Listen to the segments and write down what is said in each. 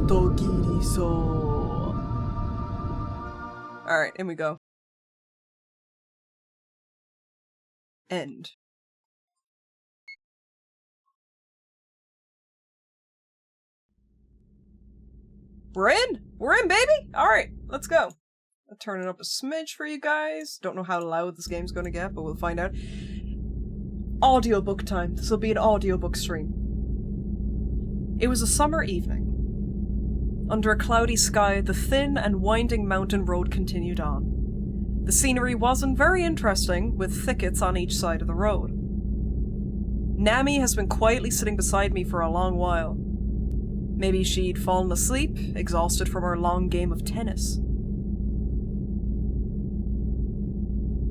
OTOGIRISOU. Alright, in we go. End. We're in! We're in, baby! Alright, let's go. I'll turn it up a smidge for you guys. Don't know how loud this game's gonna get, but we'll find out. Audiobook time. This will be an audiobook stream. It was a summer evening. Under a cloudy sky, the thin and winding mountain road continued on. The scenery wasn't very interesting, with thickets on each side of the road. Nami has been quietly sitting beside me for a long while. Maybe she'd fallen asleep, exhausted from her long game of tennis.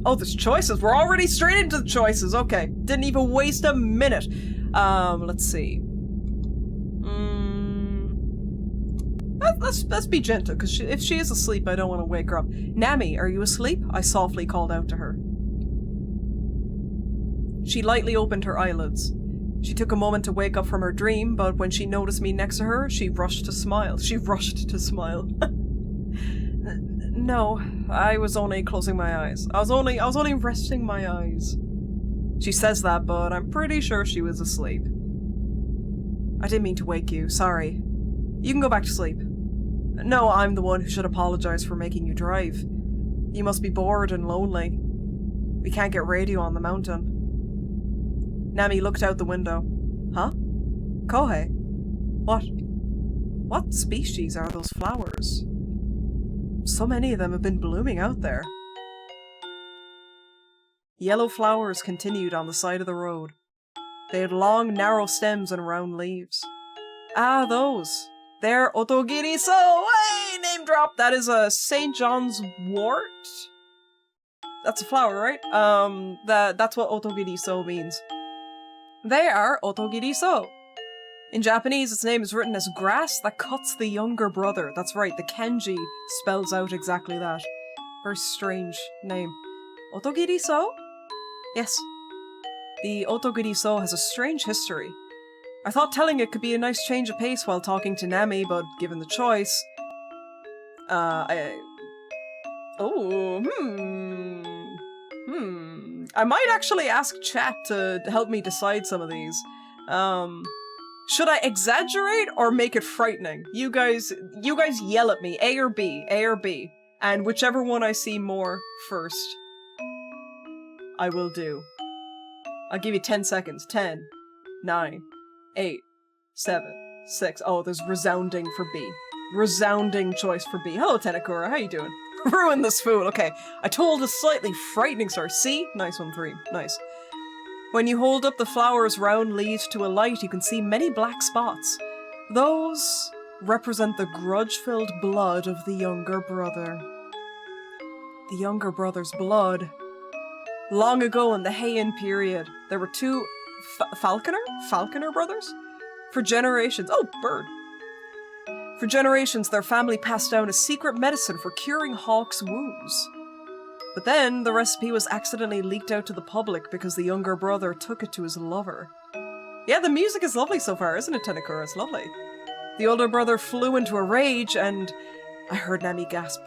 Oh, there's choices! We're already straight into the choices! Okay, didn't even waste a minute. Let's see. Let's be gentle, because if she is asleep, I don't want to wake her up. Nami, are you asleep? I softly called out to her. She lightly opened her eyelids. She took a moment to wake up from her dream, but when she noticed me next to her, she rushed to smile. No, I was only closing my eyes. I was only resting my eyes. She says that, but I'm pretty sure she was asleep. I didn't mean to wake you, sorry. You can go back to sleep. No, I'm the one who should apologize for making you drive. You must be bored and lonely. We can't get radio on the mountain. Nami looked out the window. Huh? Kohei? What? What species are those flowers? So many of them have been blooming out there. Yellow flowers continued on the side of the road. They had long, narrow stems and round leaves. Ah, those. They're OTOGIRISOU! Hey! Name drop! That is a St. John's wort? That's a flower, right? That's what OTOGIRISOU means. They are OTOGIRISOU. In Japanese, its name is written as grass that cuts the younger brother. That's right, the kanji spells out exactly that. Very strange name. OTOGIRISOU? Yes. The OTOGIRISOU has a strange history. I thought telling it could be a nice change of pace while talking to Nami, but given the choice... I might actually ask chat to help me decide some of these. Should I exaggerate or make it frightening? You guys yell at me, A or B, and whichever one I see more first, I will do. I'll give you 10 seconds. 10, 9, 8, 7, 6. Oh, there's resounding for B. Resounding choice for B. Hello, Tenakura, how you doing? Ruin this food. Okay, I told a slightly frightening story. See? Nice one, 3. Nice. When you hold up the flower's round leaves to a light, you can see many black spots. Those represent the grudge-filled blood of the younger brother. The younger brother's blood. Long ago in the Heian period, there were two Falconer brothers? For generations. Oh, bird. For generations, their family passed down a secret medicine for curing hawks' wounds. But then, the recipe was accidentally leaked out to the public because the younger brother took it to his lover. Yeah, the music is lovely so far, isn't it, Tenakura? It's lovely. The older brother flew into a rage and... I heard Nami gasp.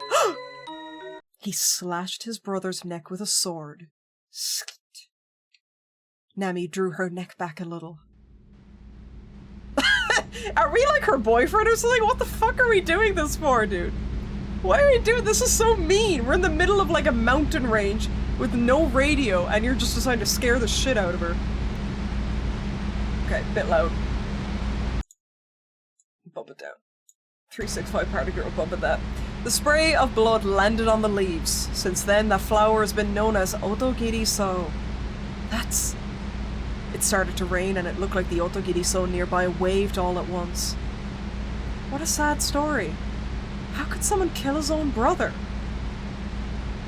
He slashed his brother's neck with a sword. Nami drew her neck back a little. Are we like her boyfriend or something? What the fuck are we doing this for, dude? Why are we doing this? Is so mean. We're in the middle of like a mountain range with no radio and you're just deciding to scare the shit out of her. Okay, bit loud. Bump it down. 365 party girl, bump it that. The spray of blood landed on the leaves. Since then, that flower has been known as OTOGIRISOU. That's... It started to rain and it looked like the OTOGIRISOU nearby waved all at once. What a sad story. How could someone kill his own brother?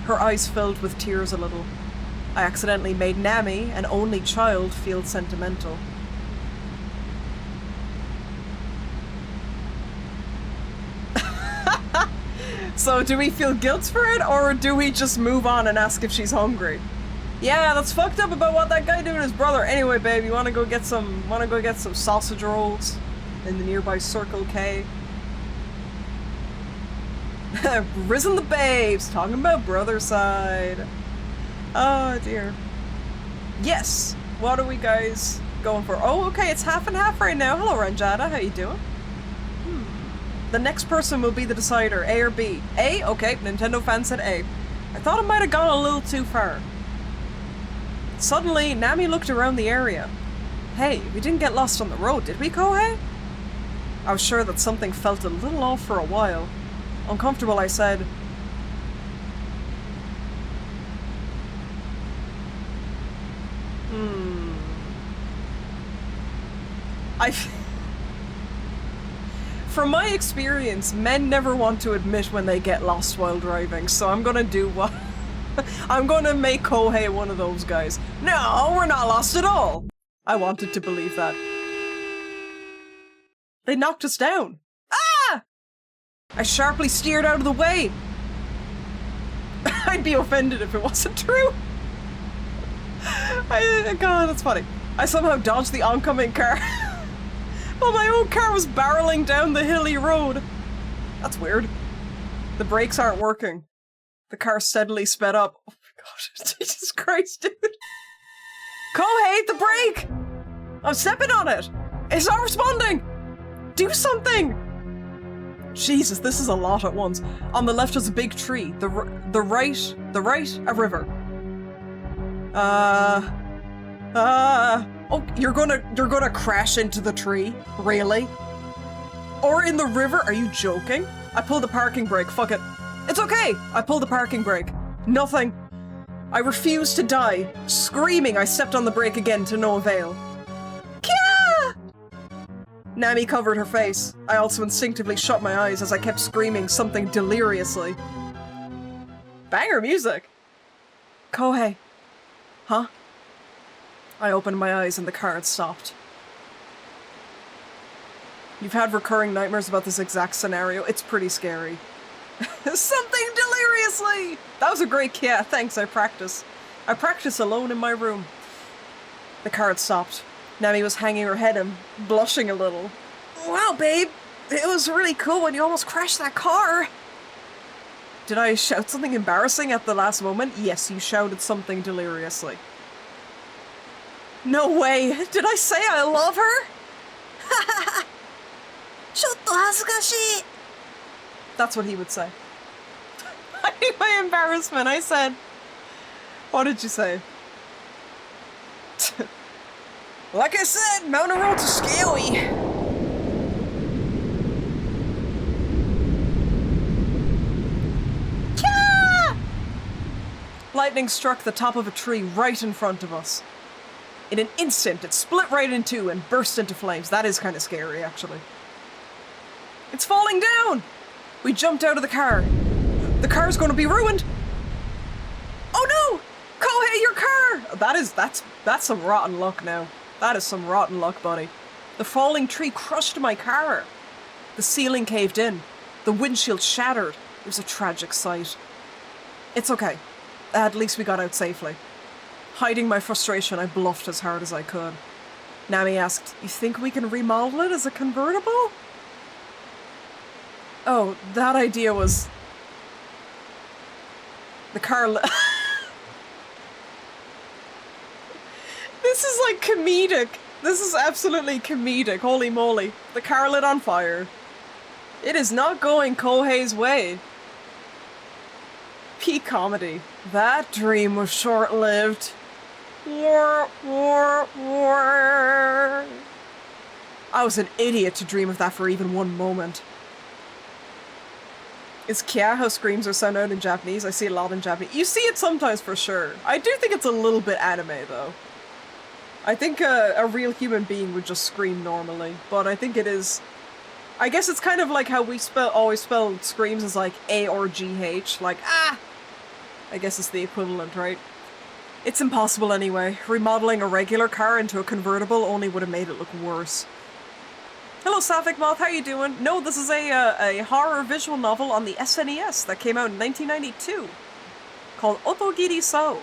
Her eyes filled with tears a little. I accidentally made Nami, an only child, feel sentimental. So do we feel guilt for it, or do we just move on and ask if she's hungry? Yeah, that's fucked up about what that guy did with his brother. Anyway, babe, you wanna go get some sausage rolls in the nearby Circle K? Risen the babes, talking about brother side. Oh dear. Yes. What are we guys going for? Oh, okay, it's half and half right now. Hello, Ranjada. How you doing? The next person will be the decider, A or B. A? Okay, Nintendo fan said A. I thought it might have gone a little too far. Suddenly, Nami looked around the area. Hey, we didn't get lost on the road, did we, Kohei? I was sure that something felt a little off for a while. Uncomfortable, I said, From my experience, men never want to admit when they get lost while driving, so I'm gonna do what... I'm gonna make Kohei one of those guys. No, we're not lost at all! I wanted to believe that. They knocked us down. Ah! I sharply steered out of the way. I'd be offended if it wasn't true. God, that's funny. I somehow dodged the oncoming car. Well, my own car was barreling down the hilly road. That's weird. The brakes aren't working. The car steadily sped up. Oh my god, Jesus Christ, dude. Kohei, the brake! I'm stepping on it! It's not responding! Do something! Jesus, this is a lot at once. On the left was a big tree. The right, a river. Oh, you're gonna crash into the tree? Really? Or in the river? Are you joking? I pulled the parking brake, fuck it. It's okay! I pulled the parking brake. Nothing. I refused to die. Screaming, I stepped on the brake again to no avail. Kya! Nami covered her face. I also instinctively shut my eyes as I kept screaming something deliriously. Banger music! Kohei. Huh? I opened my eyes and the car had stopped. You've had recurring nightmares about this exact scenario. It's pretty scary. Something deliriously! That was a great yeah, thanks, I practice. I practice alone in my room. The car had stopped. Nami was hanging her head and blushing a little. Wow, babe! It was really cool when you almost crashed that car! Did I shout something embarrassing at the last moment? Yes, you shouted something deliriously. No way! Did I say I love her? That's what he would say. I hate my embarrassment. I said... What did you say? Like I said, mountain roads are scary. Yeah! Lightning struck the top of a tree right in front of us. In an instant, it split right in two and burst into flames. That is kind of scary, actually. It's falling down! We jumped out of the car. The car's gonna be ruined! Oh no! Kohei, your car! That's some rotten luck now. That is some rotten luck, buddy. The falling tree crushed my car. The ceiling caved in. The windshield shattered. It was a tragic sight. It's okay. At least we got out safely. Hiding my frustration, I bluffed as hard as I could. Nami asked, "You think we can remodel it as a convertible?" Oh, that idea was... The car... This is like comedic. This is absolutely comedic, holy moly. The car lit on fire. It is not going Kohei's way. Peak comedy. That dream was short-lived. I was an idiot to dream of that for even one moment. Is Kya how screams are sound out in Japanese? I see it a lot in Japanese. You see it sometimes for sure. I do think it's a little bit anime though. I think a real human being would just scream normally, but I think it is... I guess it's kind of like how we always spell screams as like A or GH, like ah! I guess it's the equivalent, right? It's impossible anyway. Remodeling a regular car into a convertible only would have made it look worse. Hello Sapphic Moth, how you doing? No, this is a horror visual novel on the SNES that came out in 1992 called OTOGIRISOU.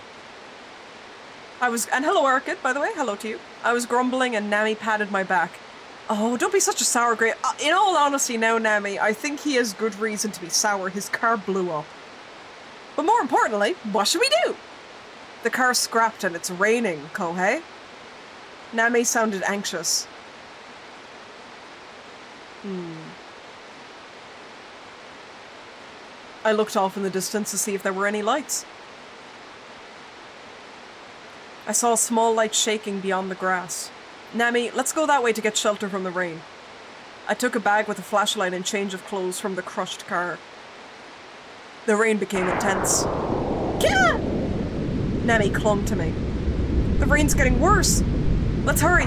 And hello Arcade, by the way, hello to you. I was grumbling and Nami patted my back. Oh, don't be such a sour grape. In all honesty now, Nami, I think he has good reason to be sour. His car blew up. But more importantly, what should we do? The car's scrapped and it's raining, Kohei. Nami sounded anxious. I looked off in the distance to see if there were any lights. I saw a small light shaking beyond the grass. Nami, let's go that way to get shelter from the rain. I took a bag with a flashlight and change of clothes from the crushed car. The rain became intense. Kia! Nami clung to me. The rain's getting worse. Let's hurry.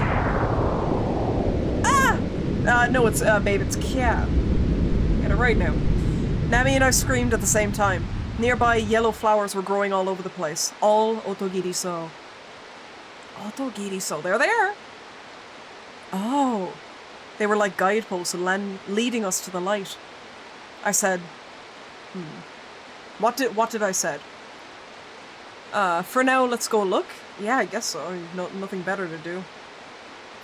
Ah! No, it's, babe, it's Kia. Get it right now. Nami and I screamed at the same time. Nearby, yellow flowers were growing all over the place. All OTOGIRISOU. OTOGIRISOU. There they are. Oh. They were like guideposts leading us to the light. I said, What did I said? For now, let's go look. Yeah, I guess so. Nothing better to do.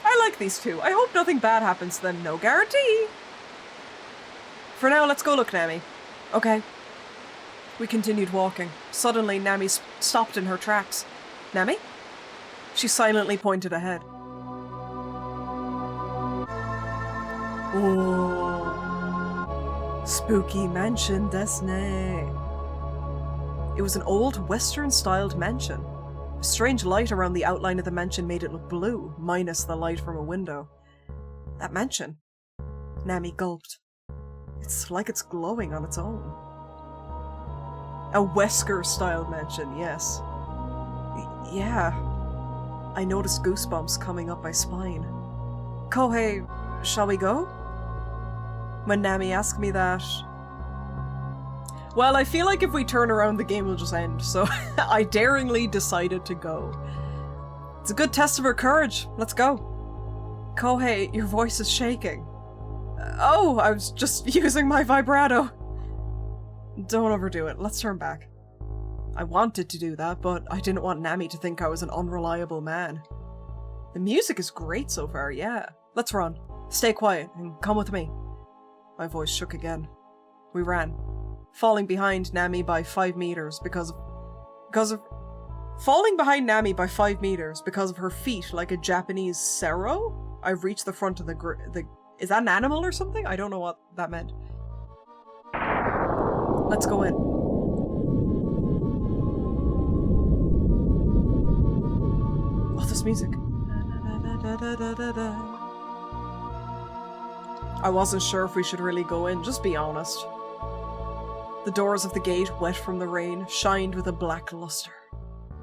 I like these two. I hope nothing bad happens to them. No guarantee. For now, let's go look, Nami. Okay. We continued walking. Suddenly, Nami stopped in her tracks. Nami? She silently pointed ahead. Oh. Spooky mansion, desu. It was an old, Western-styled mansion. A strange light around the outline of the mansion made it look blue, minus the light from a window. That mansion? Nami gulped. It's like it's glowing on its own. A Wesker-styled mansion, yes. Yeah. I noticed goosebumps coming up my spine. Kohei, shall we go? When Nami asked me that... Well, I feel like if we turn around, the game will just end, so I daringly decided to go. It's a good test of her courage. Let's go. Kohei, your voice is shaking. Oh, I was just using my vibrato. Don't overdo it. Let's turn back. I wanted to do that, but I didn't want Nami to think I was an unreliable man. The music is great so far, yeah. Let's run. Stay quiet and come with me. My voice shook again. We ran, falling behind Nami by 5 meters because of falling behind Nami by 5 meters because of her feet like a Japanese sero. I reached the front of the is that an animal or something? I don't know what that meant. Let's go in. Oh, this music. I wasn't sure if we should really go in, just be honest. The doors of the gate, wet from the rain, shined with a black luster.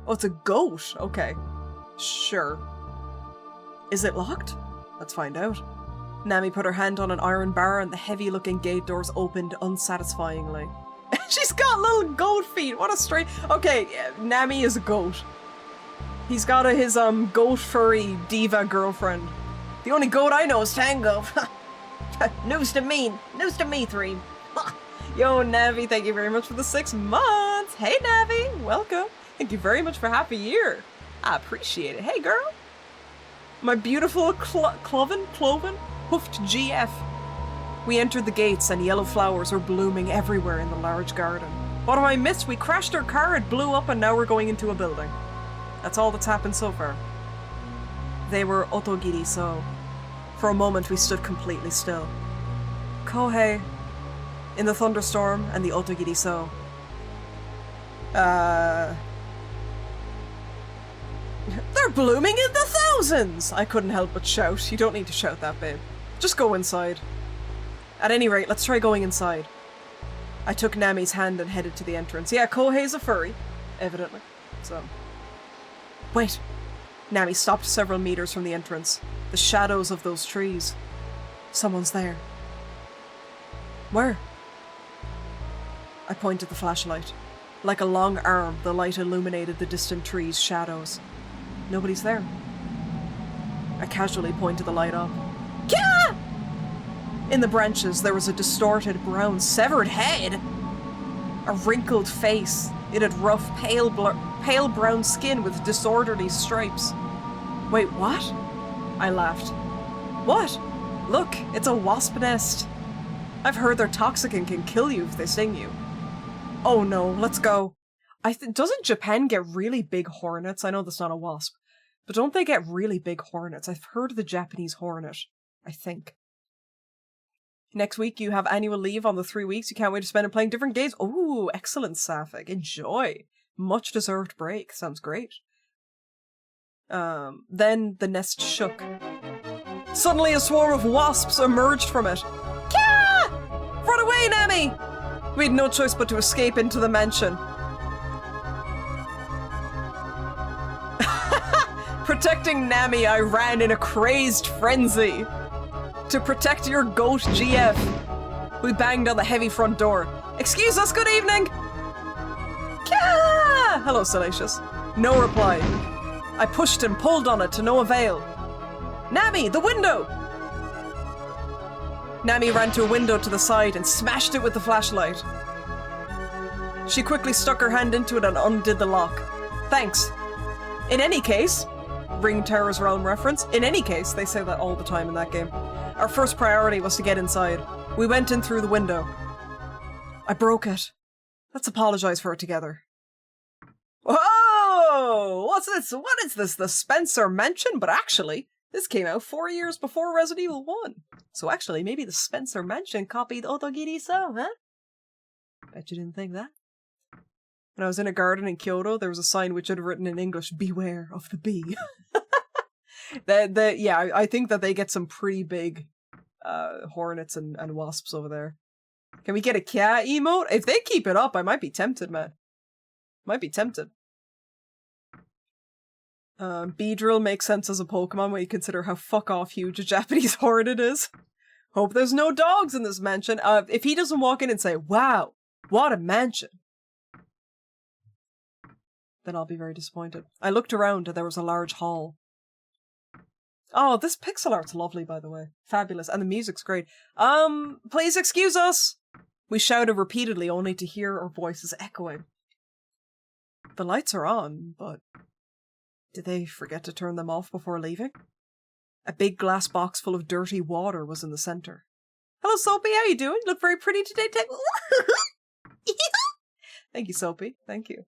Oh, it's a goat. Okay. Sure. Is it locked? Let's find out. Nami put her hand on an iron bar and the heavy-looking gate doors opened unsatisfyingly. She's got little goat feet. What a strange... Okay, Nami is a goat. He's got his goat furry diva girlfriend. The only goat I know is Tango. News to me, Threem. Yo, Navi, thank you very much for the 6 months. Hey, Navi, welcome. Thank you very much for half a year. I appreciate it. Hey, girl. My beautiful cloven, hoofed GF. We entered the gates and yellow flowers were blooming everywhere in the large garden. What have I missed? We crashed our car, it blew up, and now we're going into a building. That's all that's happened so far. They were OTOGIRISOU. For a moment, we stood completely still. Kohei, in the thunderstorm, and the OTOGIRISOU. They're blooming in the thousands! I couldn't help but shout. You don't need to shout that, babe. Just go inside. At any rate, let's try going inside. I took Nami's hand and headed to the entrance. Yeah, Kohei's a furry, evidently. So... Wait. Nami stopped several meters from the entrance. The shadows of those trees. Someone's there. Where? I pointed the flashlight. Like a long arm, the light illuminated the distant trees' shadows. Nobody's there. I casually pointed the light up. Kia! In the branches, there was a distorted, brown, severed head. A wrinkled face. It had rough, pale brown skin with disorderly stripes. Wait, what? I laughed. What? Look, it's a wasp nest. I've heard they're toxic and can kill you if they sting you. Oh no, let's go. Doesn't Japan get really big hornets? I know that's not a wasp, but don't they get really big hornets? I've heard of the Japanese hornet, I think. Next week you have annual leave on the 3 weeks. You can't wait to spend it playing different games. Ooh, excellent, Sapphic. Enjoy. Much deserved break. Sounds great. Then the nest shook. Suddenly a swarm of wasps emerged from it. Kya! Run away, Nami! We had no choice but to escape into the mansion. Protecting Nami, I ran in a crazed frenzy. To protect your goat, GF. We banged on the heavy front door. Excuse us, good evening! Kya! Hello, Salacious. No reply. I pushed and pulled on it to no avail. Nami, the window! Nami ran to a window to the side and smashed it with the flashlight. She quickly stuck her hand into it and undid the lock. Thanks. In any case, Ring Terror's Realm reference, in any case, they say that all the time in that game, our first priority was to get inside. We went in through the window. I broke it. Let's apologize for it together. Whoa! What's this? What is this? The Spencer Mansion? But actually, this came out 4 years before Resident Evil 1. So actually, maybe the Spencer Mansion copied OTOGIRISOU, huh? Bet you didn't think that. When I was in a garden in Kyoto, there was a sign which had written in English, "Beware of the bee." Yeah, I think that they get some pretty big hornets and wasps over there. Can we get a cat emote? If they keep it up, I might be tempted, man. Might be tempted. Beedrill makes sense as a Pokemon when you consider how fuck off huge a Japanese hornet is. Hope there's no dogs in this mansion. If he doesn't walk in and say, "Wow, what a mansion," then I'll be very disappointed. I looked around and there was a large hall. Oh, this pixel art's lovely, by the way. Fabulous. And the music's great. Please excuse us! We shouted repeatedly, only to hear our voices echoing. The lights are on, but did they forget to turn them off before leaving? A big glass box full of dirty water was in the center. Hello, Soapy, how you doing? You look very pretty today. Thank you, Soapy. Thank you.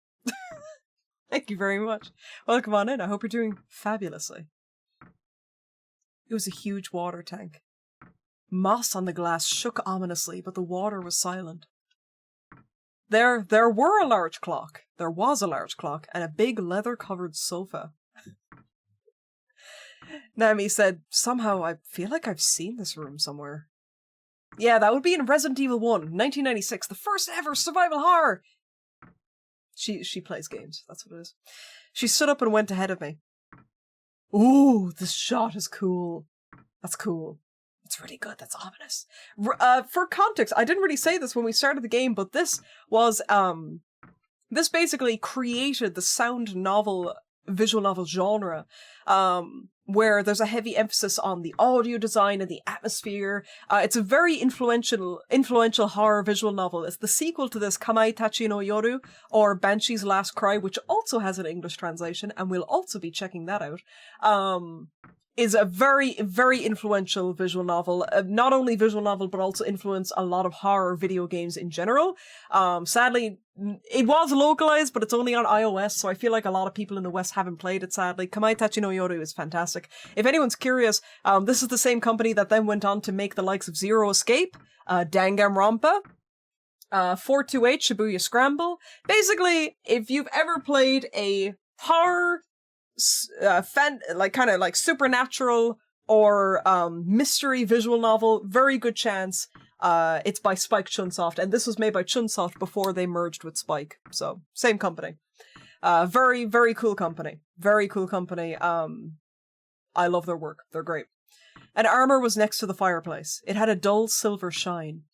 Thank you very much. Welcome on in. I hope you're doing fabulously. It was a huge water tank. Moss on the glass shook ominously, but the water was silent. There were a large clock. There was a large clock and a big leather-covered sofa. Nami said, "Somehow I feel like I've seen this room somewhere." Yeah, that would be in Resident Evil 1, 1996, the first ever survival horror. She plays games, that's what it is. She stood up and went ahead of me. Ooh, this shot is cool. That's cool. It's really good, that's ominous. For context, I didn't really say this when we started the game, but this was, this basically created the sound novel, visual novel genre, where there's a heavy emphasis on the audio design and the atmosphere. It's a very influential horror visual novel. It's the sequel to this Kamai Tachi no Yoru, or Banshee's Last Cry, which also has an English translation, and we'll also be checking that out. Is a very, very influential visual novel. Not only visual novel, but also influenced a lot of horror video games in general. Sadly, it was localized, but it's only on iOS, so I feel like a lot of people in the West haven't played it, sadly. Kamai Tachi no Yoru is fantastic. If anyone's curious, this is the same company that then went on to make the likes of Zero Escape, Danganronpa, 428 Shibuya Scramble. Basically, if you've ever played a horror kind of like supernatural or mystery visual novel, very good chance it's by Spike Chunsoft, and this was made by Chunsoft before they merged with Spike, so same company. Very, very cool company. Very cool company. I love their work. They're great. An armor was next to the fireplace. It had a dull silver shine.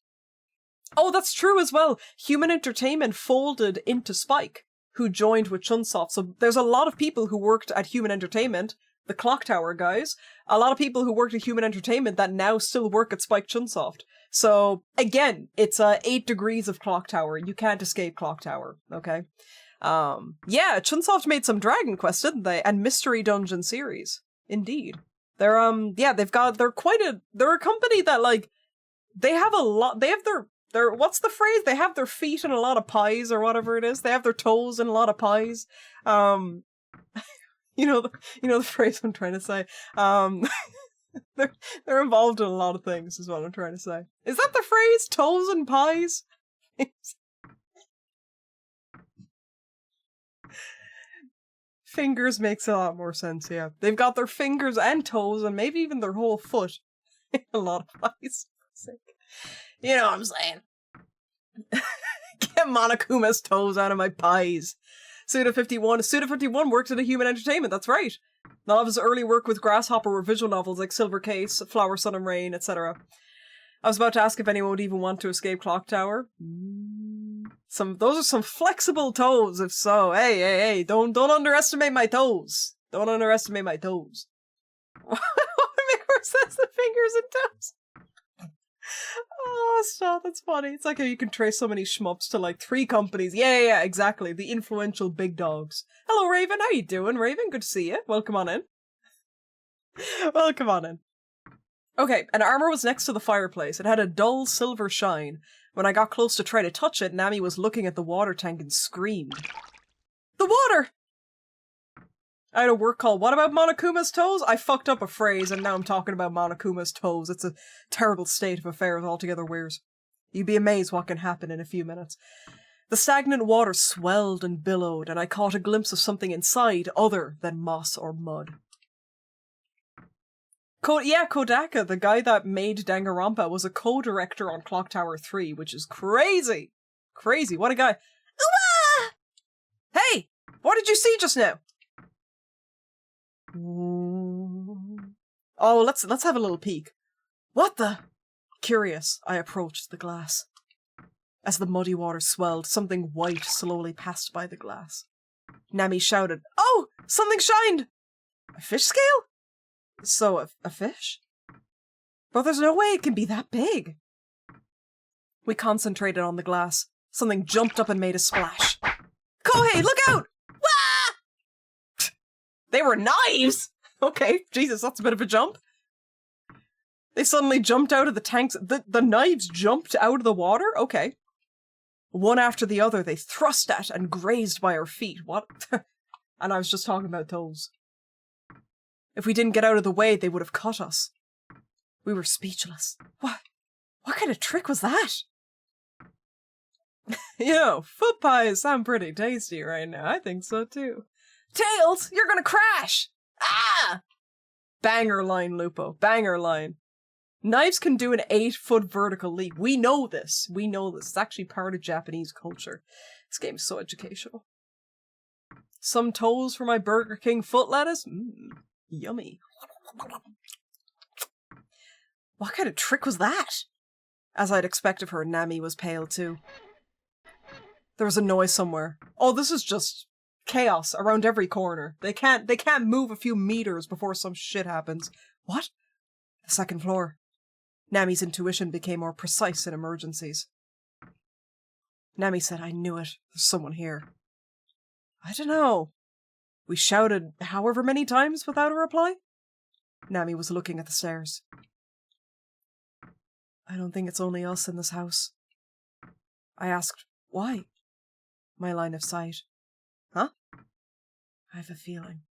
Oh, that's true as well. Human Entertainment folded into Spike, who joined with Chunsoft. So there's a lot of people who worked at Human Entertainment, the Clock Tower guys, a lot of people who worked at Human Entertainment that now still work at Spike Chunsoft. So again, it's 8 degrees of Clock Tower. You can't escape Clock Tower, okay? Yeah, Chunsoft made some Dragon Quest, didn't they? And Mystery Dungeon series. Indeed. They're yeah, they're a company that like they have their what's the phrase? They have their feet in a lot of pies or whatever it is. They have their toes in a lot of pies. You know the phrase I'm trying to say. They're involved in a lot of things is what I'm trying to say. Is that the phrase? Toes and pies? Fingers makes a lot more sense, yeah. They've got their fingers and toes and maybe even their whole foot in a lot of pies. You know what I'm saying. Get Monokuma's toes out of my pies. Suda51 worked in a Human Entertainment, that's right. A lot of his early work with Grasshopper were visual novels like Silver Case, Flower, Sun and Rain, etc. I was about to ask if anyone would even want to escape Clock Tower. Those are some flexible toes, if so. Hey, don't underestimate my toes. Don't underestimate my toes. What would make more sense than fingers and toes? Oh, stop, that's funny. It's like how you can trace so many shmups to like 3 companies. Yeah, exactly. The influential big dogs. Hello, Raven. How you doing, Raven? Good to see you. Welcome on in. Welcome on in. Okay, an armor was next to the fireplace. It had a dull silver shine. When I got close to try to touch it, Nami was looking at the water tank and screamed. The water! I had a work call. What about Monokuma's toes? I fucked up a phrase and now I'm talking about Monokuma's toes. It's a terrible state of affairs altogether, Weirs. You'd be amazed what can happen in a few minutes. The stagnant water swelled and billowed, and I caught a glimpse of something inside other than moss or mud. Kodaka, the guy that made Danganronpa, was a co-director on Clock Tower 3, which is crazy. Crazy, what a guy. Ooh-ah! Hey! What did you see just now? Oh, let's have a little peek. What the? Curious, I approached the glass. As the muddy water swelled, something white slowly passed by the glass. Nami shouted, "Oh! Something shined! A fish scale? So, a fish? But there's no way it can be that big." We concentrated on the glass. Something jumped up and made a splash. Kohei, look out! Wah! They were knives! Okay, Jesus, that's a bit of a jump. They suddenly jumped out of the tanks. The knives jumped out of the water? Okay. One after the other, they thrust at and grazed by our feet. What? And I was just talking about toes. If we didn't get out of the way, they would have cut us. We were speechless. What kind of trick was that? Foot pies sound pretty tasty right now. I think so too. Tails, you're gonna crash! Ah! Banger line, Lupo. Banger line. Knives can do an 8-foot vertical leap. We know this. We know this. It's actually part of Japanese culture. This game is so educational. Some toes for my Burger King foot lettuce? Yummy. What kind of trick was that? As I'd expect of her, Nami was pale too. There was a noise somewhere. Oh, this is just chaos around every corner. They can't move a few meters before some shit happens. What? The second floor. Nami's intuition became more precise in emergencies. Nami said, "I knew it. There's someone here." I don't know. We shouted however many times without a reply. Nami was looking at the stairs. "I don't think it's only us in this house." I asked, "Why?" My line of sight. Huh? I have a feeling.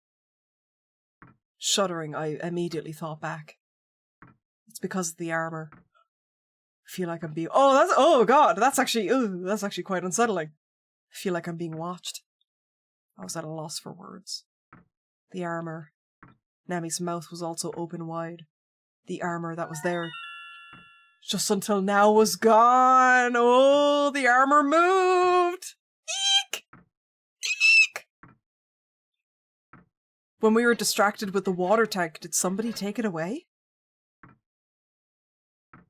Shuddering, I immediately thought back. It's because of the armor. I feel like I'm being... Oh god, that's actually quite unsettling. I feel like I'm being watched. I was at a loss for words. The armor. Nami's mouth was also open wide. The armor that was there just until now was gone. Oh, the armor moved. Eek! Eek! When we were distracted with the water tank, did somebody take it away?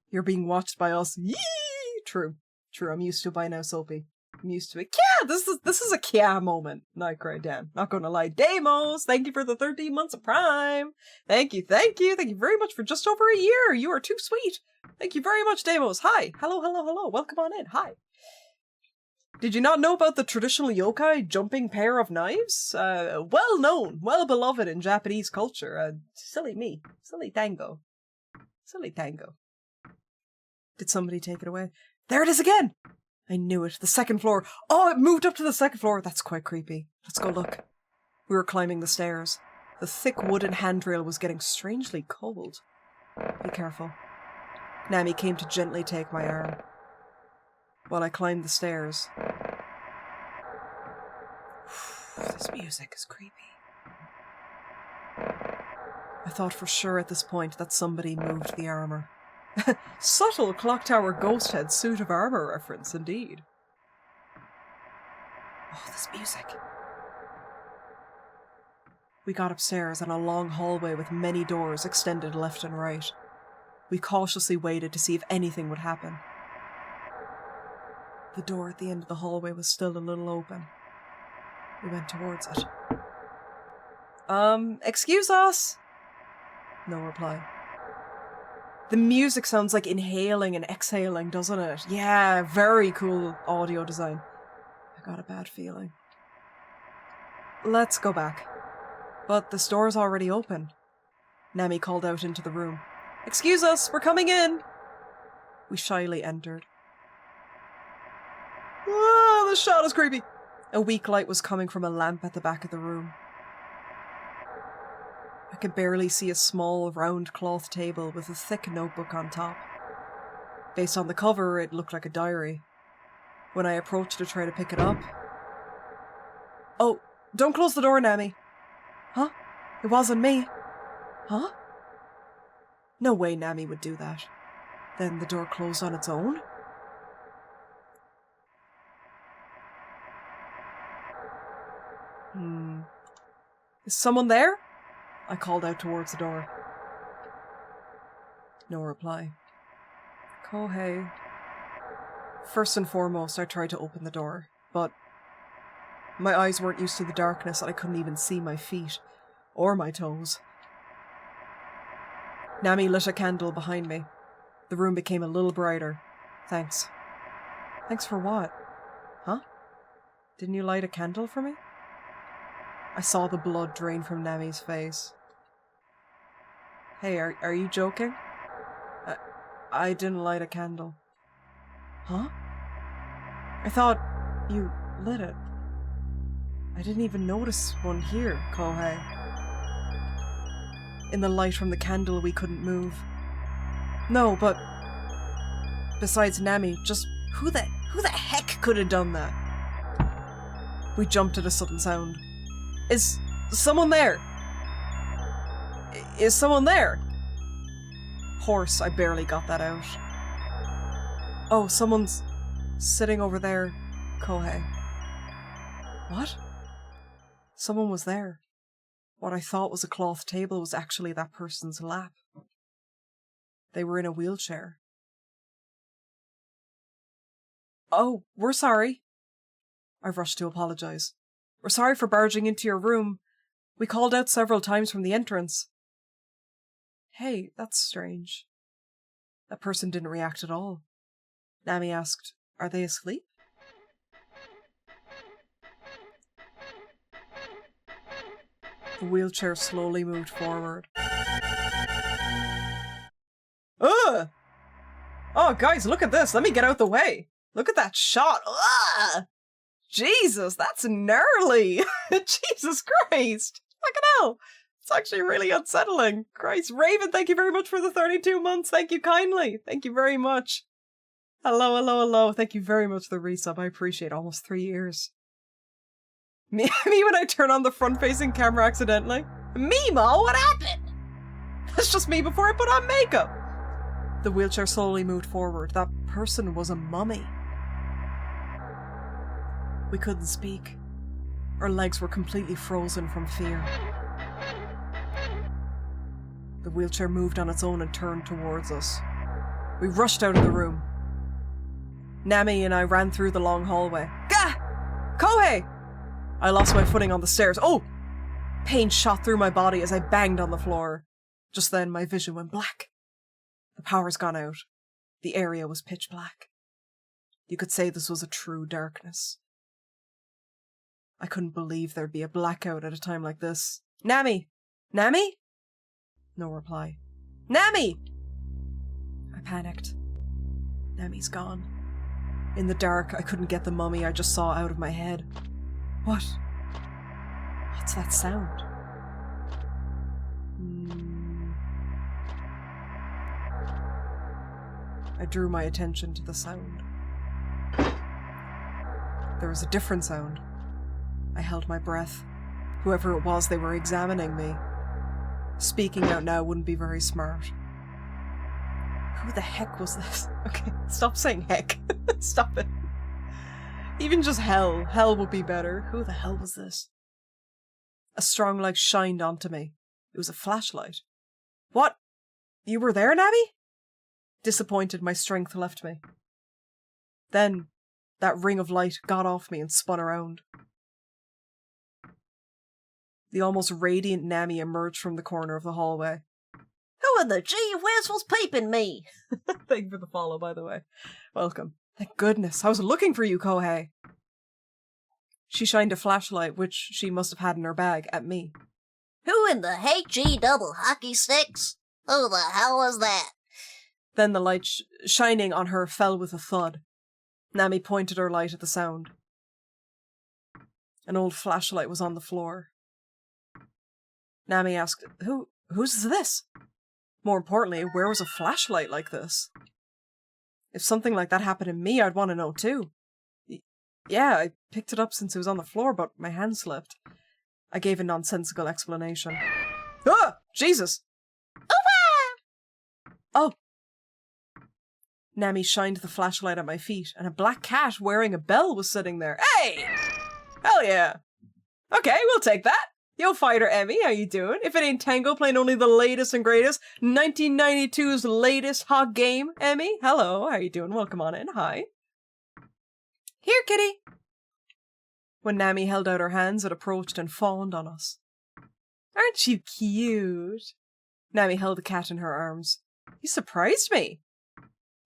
You're being watched by us. Yee! True. I'm used to it by now, Soapy. I'm used to it. Yeah, this is a Kya moment. Not cry Dan. Not gonna lie. Demos, thank you for the 13 months of Prime. Thank you very much for just over a year. You are too sweet. Thank you very much, Demos. Hi. Hello. Welcome on in. Hi. Did you not know about the traditional yokai jumping pair of knives? Well known, well beloved in Japanese culture. Silly me. Silly tango. Silly tango. Did somebody take it away? There it is again! I knew it. The second floor. Oh, it moved up to the second floor. That's quite creepy. Let's go look. We were climbing the stairs. The thick wooden handrail was getting strangely cold. Be careful. Nami came to gently take my arm while I climbed the stairs. This music is creepy. I thought for sure at this point that somebody moved the armor. Subtle clock tower ghost head suit of armor reference, indeed. Oh, this music. We got upstairs and a long hallway with many doors extended left and right. We cautiously waited to see if anything would happen. The door at the end of the hallway was still a little open. We went towards it. Excuse us? No reply. The music sounds like inhaling and exhaling, doesn't it? Yeah, very cool audio design. I got a bad feeling. Let's go back. But this door's already open. Nami called out into the room. Excuse us, we're coming in! We shyly entered. Ah, this shot is creepy! A weak light was coming from a lamp at the back of the room. I could barely see a small, round cloth table with a thick notebook on top. Based on the cover, it looked like a diary. When I approached to try to pick it up... Oh, don't close the door, Nami! Huh? It wasn't me. Huh? No way Nami would do that. Then the door closed on its own? Is someone there? I called out towards the door. No reply. Kohei. First and foremost, I tried to open the door, but my eyes weren't used to the darkness and I couldn't even see my feet. Or my toes. Nami lit a candle behind me. The room became a little brighter. Thanks. Thanks for what? Huh? Didn't you light a candle for me? I saw the blood drain from Nami's face. Hey, are you joking? I didn't light a candle. Huh? I thought you lit it. I didn't even notice one here, Kohei. In the light from the candle, we couldn't move. No, but besides Nami, just who the heck could have done that? We jumped at a sudden sound. Is someone there? Is someone there? Horse, I barely got that out. Oh, someone's sitting over there, Kohei. What? Someone was there. What I thought was a cloth table was actually that person's lap. They were in a wheelchair. Oh, we're sorry. I rushed to apologize. We're sorry for barging into your room. We called out several times from the entrance. Hey, that's strange. That person didn't react at all. Nami asked, are they asleep? The wheelchair slowly moved forward. Ugh! Oh, guys, look at this. Let me get out the way. Look at that shot. Ugh! Jesus, that's gnarly. Jesus Christ. Fucking hell. It's actually really unsettling. Christ. Raven, thank you very much for the 32 months. Thank you kindly. Thank you very much. Hello, hello, hello. Thank you very much for the resub. I appreciate it. Almost 3 years. Me when I turn on the front-facing camera accidentally. Mimo, what happened? That's just me before I put on makeup. The wheelchair slowly moved forward. That person was a mummy. We couldn't speak. Our legs were completely frozen from fear. The wheelchair moved on its own and turned towards us. We rushed out of the room. Nami and I ran through the long hallway. Gah! Kohei! I lost my footing on the stairs. Oh! Pain shot through my body as I banged on the floor. Just then, my vision went black. The power's gone out. The area was pitch black. You could say this was a true darkness. I couldn't believe there'd be a blackout at a time like this. Nami! Nami? No reply. Nami! I panicked. Nami's gone. In the dark, I couldn't get the mummy I just saw out of my head. What? What's that sound? I drew my attention to the sound. There was a different sound. I held my breath. Whoever it was, they were examining me. Speaking out now wouldn't be very smart. Who the heck was this? Okay, stop saying heck. Stop it. Even just hell. Hell would be better. Who the hell was this? A strong light shined onto me. It was a flashlight. What? You were there, Nami? Disappointed, my strength left me. Then, that ring of light got off me and spun around. The almost radiant Nami emerged from the corner of the hallway. Who in the gee whiz was peeping me? Thank you for the follow, by the way. Welcome. Thank goodness. I was looking for you, Kohei. She shined a flashlight, which she must have had in her bag, at me. Who in the HE double hockey sticks? Who the hell was that? Then the light shining on her fell with a thud. Nami pointed her light at the sound. An old flashlight was on the floor. Nami asked, Who's this? More importantly, where was a flashlight like this? If something like that happened to me, I'd want to know too. Yeah, I picked it up since it was on the floor, but my hand slipped. I gave a nonsensical explanation. Ah! Jesus! Oh! Nami shined the flashlight at my feet, and a black cat wearing a bell was sitting there. Hey! Hell yeah! Okay, we'll take that. Yo, Fighter Emmy, how you doing? If it ain't Tango playing only the latest and greatest, 1992's latest hot game, Emmy. Hello, how you doing? Welcome on in. Hi. Here, kitty. When Nami held out her hands, it approached and fawned on us. Aren't you cute? Nami held the cat in her arms. You surprised me.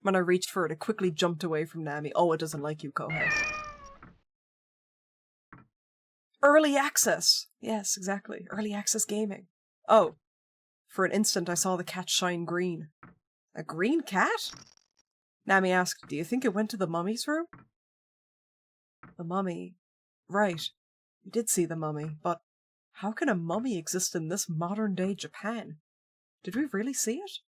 When I reached for it, it quickly jumped away from Nami. Oh, it doesn't like you, Kohei. Early access. Yes, exactly. Early access gaming. Oh. For an instant, I saw the cat shine green. A green cat? Nami asked, do you think it went to the mummy's room? The mummy. Right. We did see the mummy, but how can a mummy exist in this modern-day Japan? Did we really see it?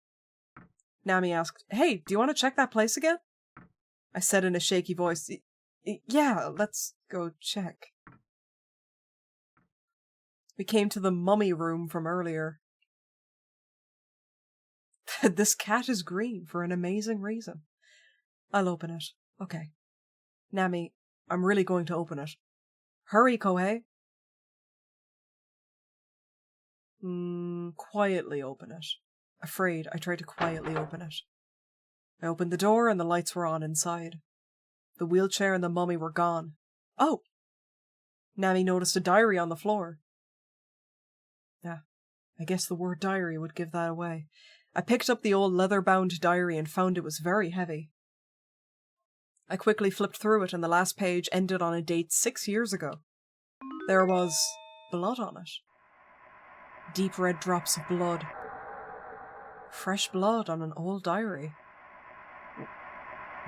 Nami asked, hey, do you want to check that place again? I said in a shaky voice, yeah, let's go check. We came to the mummy room from earlier. This cat is green for an amazing reason. I'll open it. Okay. Nami, I'm really going to open it. Hurry, Kohei. Quietly open it. Afraid, I tried to quietly open it. I opened the door and the lights were on inside. The wheelchair and the mummy were gone. Oh! Nami noticed a diary on the floor. Yeah, I guess the word diary would give that away. I picked up the old leather-bound diary and found it was very heavy. I quickly flipped through it and the last page ended on a date 6 years ago. There was blood on it. Deep red drops of blood. Fresh blood on an old diary.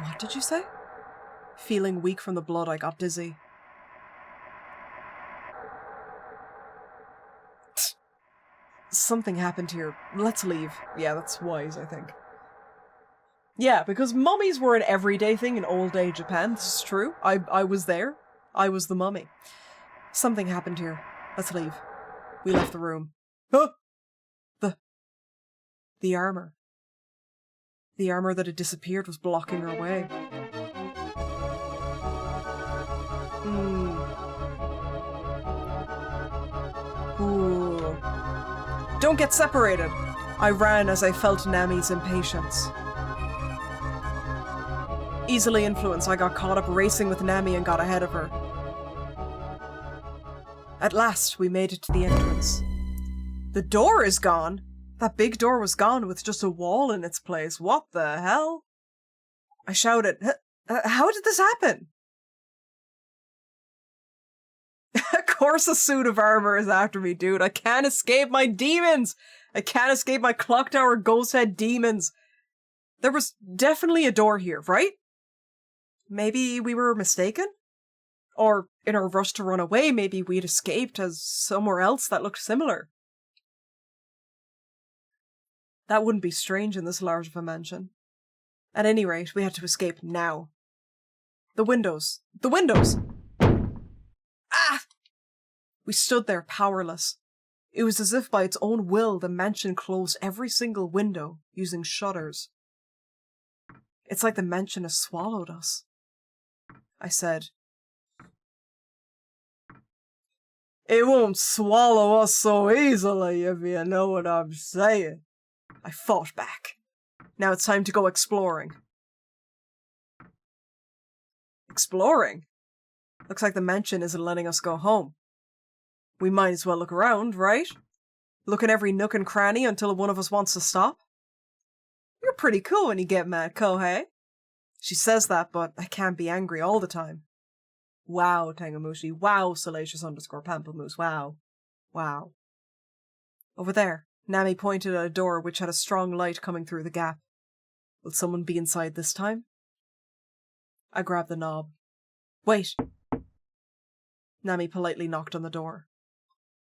What did you say? Feeling weak from the blood, I got dizzy. Something happened here. Let's leave. Yeah, that's wise, I think. Yeah, because mummies were an everyday thing in old-day Japan. This is true. I was there. I was the mummy. Something happened here. Let's leave. We left the room. Huh! The armor. The armor that had disappeared was blocking our way. Ooh. Don't get separated! I ran as I felt Nami's impatience. Easily influenced, I got caught up racing with Nami and got ahead of her. At last, we made it to the entrance. The door is gone! That big door was gone with just a wall in its place. What the hell? I shouted, How did this happen? Of course a suit of armor is after me, dude. I can't escape my demons! I can't escape my clock tower ghost head demons. There was definitely a door here, right? Maybe we were mistaken? Or in our rush to run away, maybe we'd escaped as somewhere else that looked similar. That wouldn't be strange in this large of a mansion. At any rate, we had to escape now. The windows! The windows! Ah! We stood there powerless. It was as if by its own will the mansion closed every single window using shutters. It's like the mansion has swallowed us. I said. It won't swallow us so easily, if you know what I'm saying. I fought back. Now it's time to go exploring. Exploring? Looks like the mansion isn't letting us go home. We might as well look around, right? Look in every nook and cranny until one of us wants to stop. You're pretty cool when you get mad, Kohei. She says that, but I can't be angry all the time. Wow, Tangamushi. Wow, Salacious_Pamplemousse. Wow. Wow. Over there, Nami pointed at a door which had a strong light coming through the gap. Will someone be inside this time? I grabbed the knob. Wait. Nami politely knocked on the door.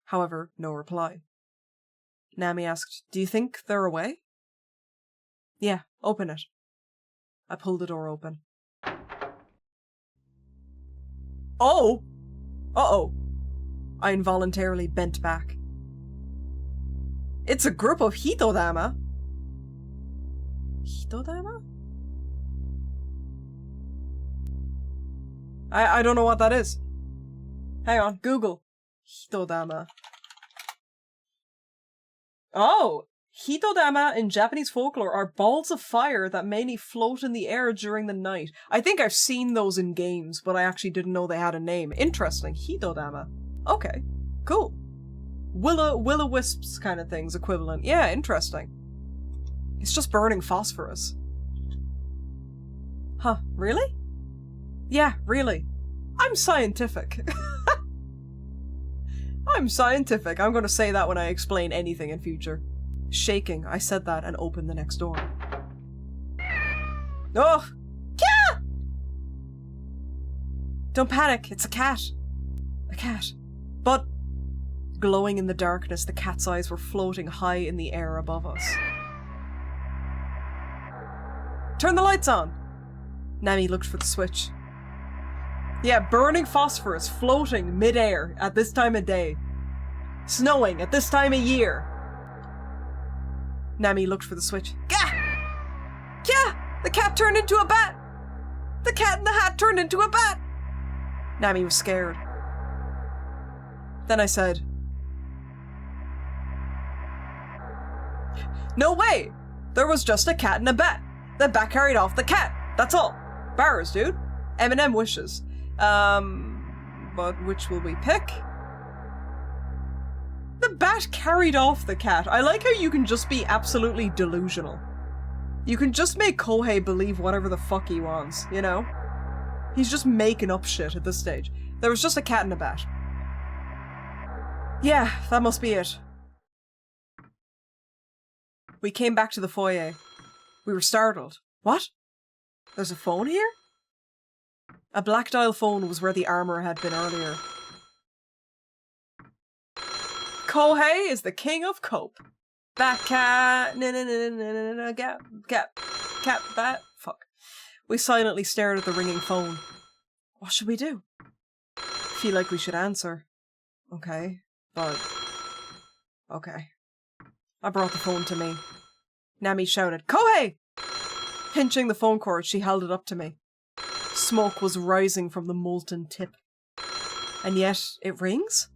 However, no reply. Nami asked, Do you think they're away? Yeah, open it. I pulled the door open. Oh! Uh-oh. I involuntarily bent back. It's a group of Hitodama. Hitodama? I don't know what that is. Hang on, Google. Hitodama. Oh! Hitodama in Japanese folklore are balls of fire that mainly float in the air during the night. I think I've seen those in games, but I actually didn't know they had a name. Interesting. Hitodama. Okay. Cool. Will-o-wisps kind of things equivalent. Yeah, interesting. It's just burning phosphorus. Huh, really? Yeah, really. I'm scientific. I'm scientific. I'm going to say that when I explain anything in future. Shaking, I said that and opened the next door. Oh! Cat! Don't panic, it's a cat. A cat. But, glowing in the darkness, the cat's eyes were floating high in the air above us. Turn the lights on! Nami looked for the switch. Yeah, burning phosphorus floating mid-air at this time of day. Snowing at this time of year. Nami looked for the switch. Gah! Yeah! The cat turned into a bat! The cat in the hat turned into a bat! Nami was scared. Then I said, No way! There was just a cat and a bat. The bat carried off the cat. That's all. Bars, dude. M&M wishes. But which will we pick? The bat carried off the cat. I like how you can just be absolutely delusional. You can just make Kohei believe whatever the fuck he wants, you know? He's just making up shit at this stage. There was just a cat and a bat. Yeah, that must be it. We came back to the foyer. We were startled. What? There's a phone here? A black dial phone was where the armor had been earlier. Kohei is the king of cope. Bat cat, cat, bat. Fuck. We silently stared at the ringing phone. What should we do? Feel like we should answer. Okay, but... Okay. I brought the phone to me. Nami shouted, Kohei! Pinching the phone cord, she held it up to me. Smoke was rising from the molten tip. And yet, it rings?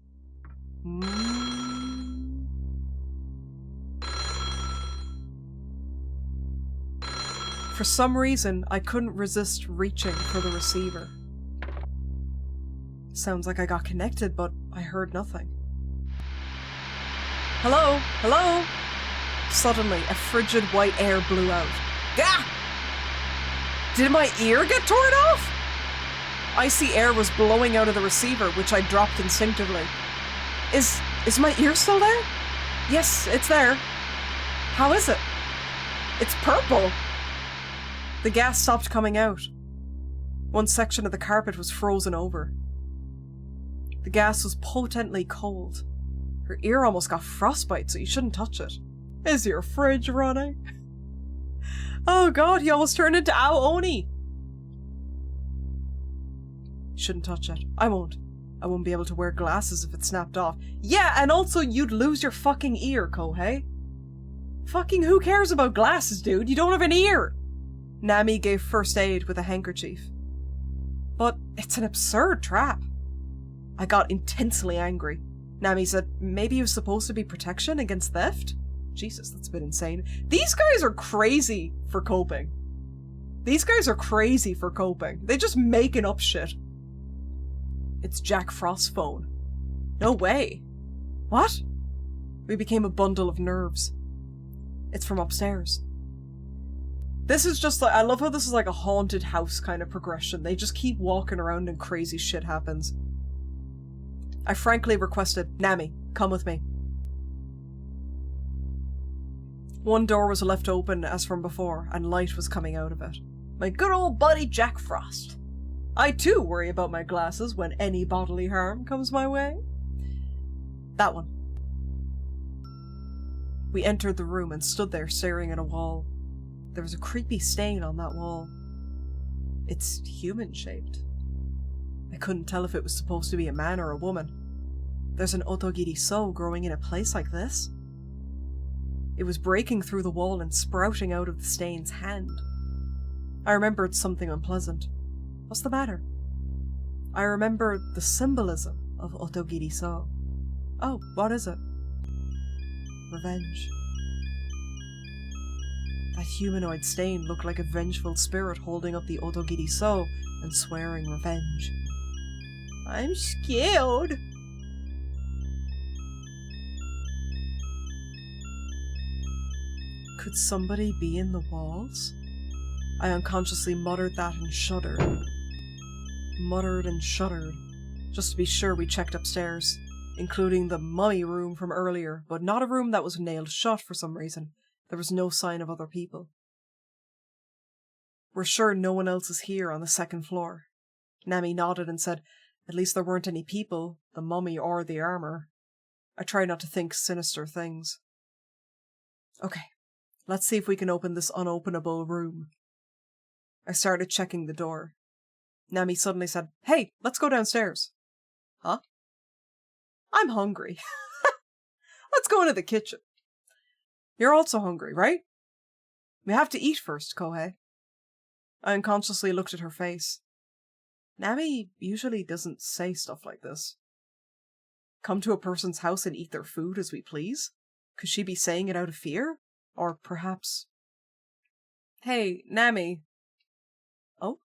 For some reason, I couldn't resist reaching for the receiver. Sounds like I got connected, but I heard nothing. Hello? Hello? Suddenly, a frigid white air blew out. Gah! Did my ear get torn off? Icy air was blowing out of the receiver, which I dropped instinctively. Is my ear still there? Yes, it's there. How is it? It's purple. The gas stopped coming out. One section of the carpet was frozen over. The gas was potently cold. Her ear almost got frostbite, so you shouldn't touch it. Is your fridge running? Oh god, he almost turned into Ao-Oni! Shouldn't touch it. I won't. I won't be able to wear glasses if it snapped off. Yeah, and also you'd lose your fucking ear, Kohei. Fucking who cares about glasses, dude? You don't have an ear! Nami gave first aid with a handkerchief. But it's an absurd trap. I got intensely angry. Nami said, maybe it was supposed to be protection against theft? Jesus, that's a bit insane. These guys are crazy for coping. These guys are crazy for coping. They're just making up shit. It's Jack Frost's phone. No way. What? We became a bundle of nerves. It's from upstairs. This is just like, I love how this is like a haunted house kind of progression. They just keep walking around and crazy shit happens. I frankly requested, Nami, come with me. One door was left open as from before, and light was coming out of it. My good old buddy Jack Frost. I too worry about my glasses when any bodily harm comes my way. That one. We entered the room and stood there staring at a wall. There was a creepy stain on that wall. It's human-shaped. I couldn't tell if it was supposed to be a man or a woman. There's an OTOGIRISOU growing in a place like this? It was breaking through the wall and sprouting out of the stain's hand. I remembered something unpleasant. What's the matter? I remembered the symbolism of OTOGIRISOU. Oh, what is it? Revenge. That humanoid stain looked like a vengeful spirit holding up the OTOGIRISOU and swearing revenge. I'm scared. Could somebody be in the walls? I unconsciously muttered that and shuddered. Muttered and shuddered. Just to be sure, we checked upstairs, including the mummy room from earlier, but not a room that was nailed shut for some reason. There was no sign of other people. We're sure no one else is here on the second floor. Nami nodded and said, at least there weren't any people, the mummy or the armor. I tried not to think sinister things. Okay. Let's see if we can open this unopenable room. I started checking the door. Nami suddenly said, hey, let's go downstairs. Huh? I'm hungry. Let's go into the kitchen. You're also hungry, right? We have to eat first, Kohei. I unconsciously looked at her face. Nami usually doesn't say stuff like this. Come to a person's house and eat their food as we please? Could she be saying it out of fear? Or perhaps... Hey, Nami. Oh?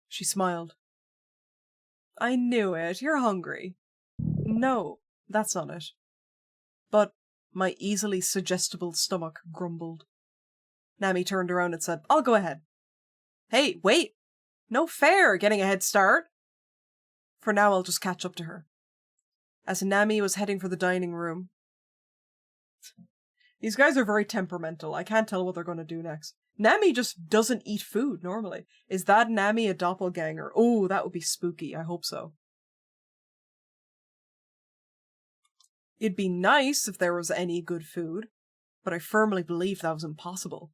She smiled. I knew it. You're hungry. No, that's not it. But my easily suggestible stomach grumbled. Nami turned around and said, I'll go ahead. Hey, wait! No fair getting a head start! For now, I'll just catch up to her. As Nami was heading for the dining room... These guys are very temperamental. I can't tell what they're going to do next. Nami just doesn't eat food normally. Is that Nami a doppelganger? Oh, that would be spooky. I hope so. It'd be nice if there was any good food, but I firmly believe that was impossible.